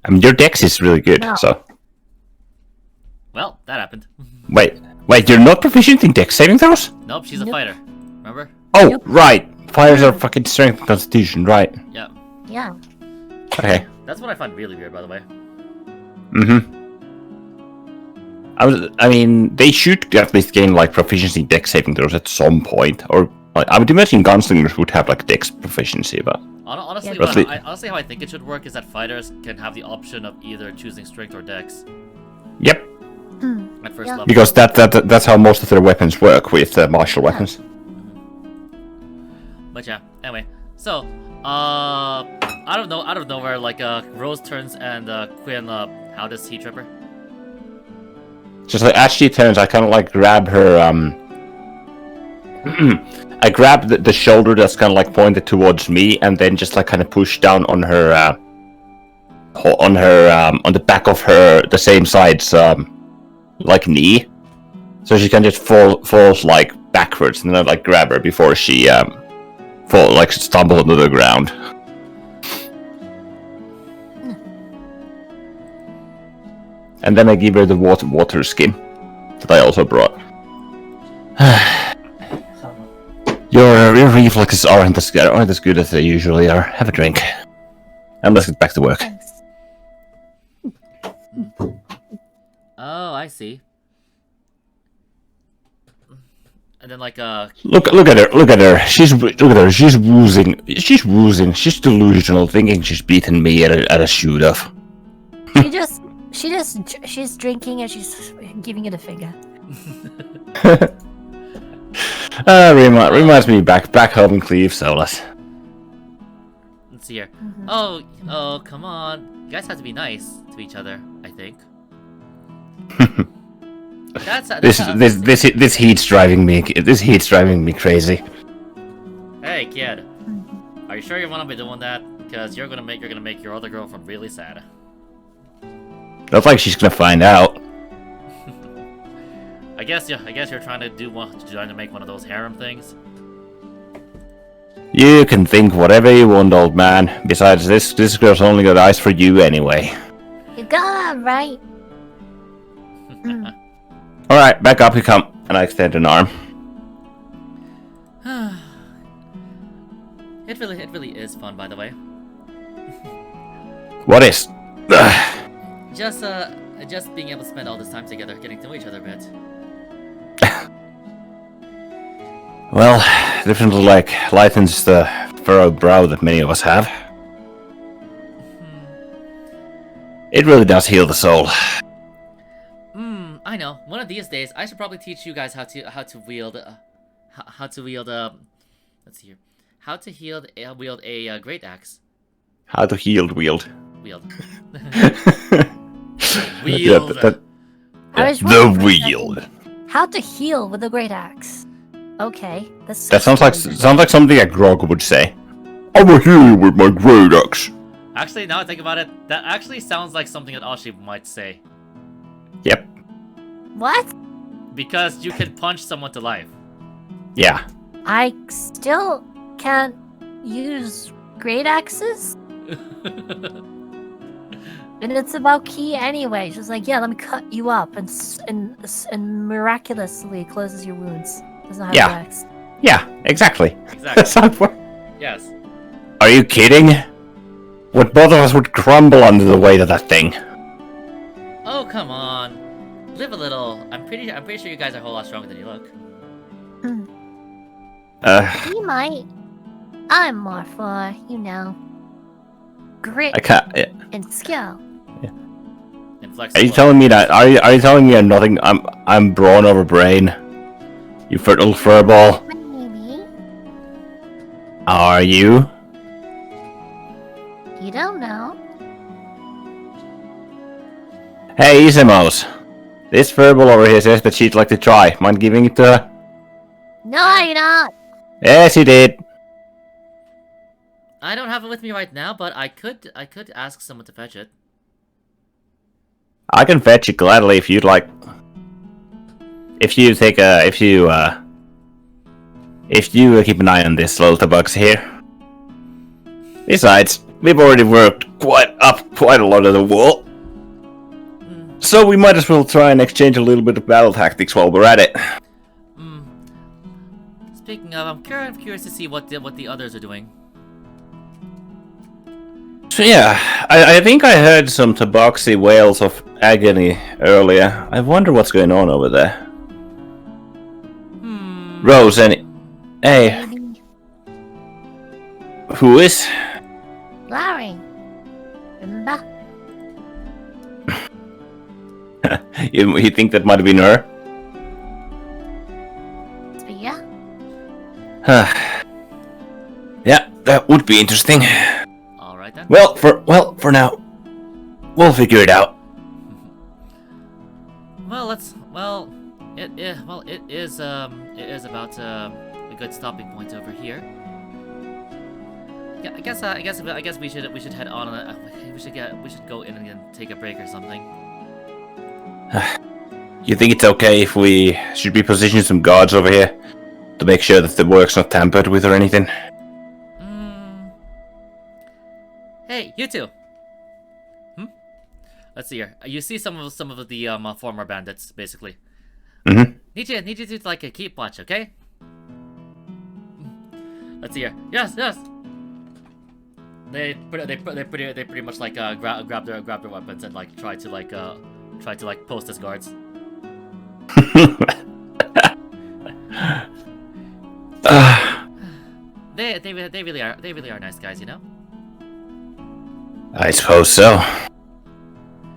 I mean, your dex is really good, No. so... Well, that happened. Wait, you're not proficient in dex saving throws? Nope, she's a Nope. fighter. Remember? Oh, Yep. right. Fires are fucking strength and constitution, right. Yeah. Yeah. Okay. That's what I find really weird, by the way. Mm-hmm. I mean, they should at least gain, like, proficiency in dex saving throws at some point, or... Like, I would imagine gunslingers would have, like, dex proficiency, but... Honestly, Yeah. honestly, how I think it should work is that fighters can have the option of either choosing strength or dex Yep, at first Yeah. level. because that's how most of their weapons work with martial weapons. But yeah, anyway, so out of nowhere, like Rose turns and Quinn, how does he trip her? Just like as she turns, I kind of like grab her. I grab the shoulder that's kind of like pointed towards me, and then just like kind of push down on her, on the back of her, the same side's like knee, so she can just falls like backwards, and then I like grab her before she stumble onto the ground. And then I give her the water skin that I also brought. Your reflexes aren't as good as they usually are. Have a drink. And let's get back to work. Thanks. Oh, I see. And then like Look at her. Look at her. Look at her. She's woozing. She's woozing. She's delusional, thinking she's beaten me at a shoot off. She's drinking and she's giving it a finger. Reminds me back home in Cleve, Solus. let's see here. Mhm. Oh, come on. You guys have to be nice to each other, I think. This heat's driving me. This heat's driving me crazy. Hey, kid. Mhm. Are you sure you want to be doing that? Because you're gonna make your other girlfriend really sad. Looks like she's gonna find out. I guess you're trying to make one of those harem things. You can think whatever you want, old man. Besides, this girl's only got eyes for you anyway. You got it right. Mm. All right, back up you come, and I extend an arm. It really is fun, by the way. What is? Just being able to spend all this time together, getting to know each other a bit. Well, definitely lightens the furrowed brow that many of us have. It really does heal the soul. I know. One of these days, I should probably teach you guys how to wield let's see here, how to wield a great axe. How to wield. Wield. Yeah, I was the wondering for a wield. second, how to heal with a great axe. Okay, That sounds like something a Grog would say. I will heal you with my great axe. Actually, now I think about it, that actually sounds like something that Ashi might say. Yep. What? Because you can punch someone to life. Yeah. I still can't use great axes, and it's about ki anyway. She's like, yeah, let me cut you up, and miraculously closes your wounds. Doesn't have Yeah. an axe. Yeah, exactly. Exactly. That's how it works. Yes. Are you kidding? What both of us would crumble under the weight of that thing. Oh, come on. Live a little. I'm pretty sure you guys are a whole lot stronger than you look. You might. I'm more for, grit I can't. and skill. Inflexible. Are you telling me that? Are you telling me I'm nothing? I'm brawn over brain. You fertile furball. Maybe. Are you? You don't know. Hey, Isamos. This furball over here says that she'd like to try. Mind giving it to her? No, you're not. Yes, he did. I don't have it with me right now, but I could ask someone to fetch it. I can fetch it gladly if you'd like. If you keep an eye on this little tabucks here. Besides, we've already worked quite a lot of the wall. So we might as well try and exchange a little bit of battle tactics while we're at it. Speaking of, I'm curious to see what the others are doing. So yeah, I think I heard some tabaxi wails of agony earlier. I wonder what's going on over there. Rose, hey, Maybe. who is? Larry. Remember? You think that might have been her? So yeah. Yeah, that would be interesting. All right then. Well, for now, we'll figure it out. It is about a good stopping point over here. Yeah, I guess we should head on. We should go in and take a break or something. You think it's okay if we should be positioning some guards over here to make sure that the work's not tampered with or anything? Hey, you two. Let's see here. You see some of the former bandits, basically. Mm-hmm. Need you to like keep watch, okay? Let's see here. Yes. They pretty much like grab their weapons and like try to like try to like post as guards. They really are nice guys, you know. I suppose so.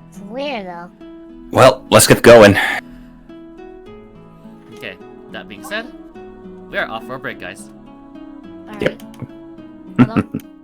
It's weird though. Well, let's get going. Okay, that being said, we are off for a break, guys. Alright. Yep. Hold on.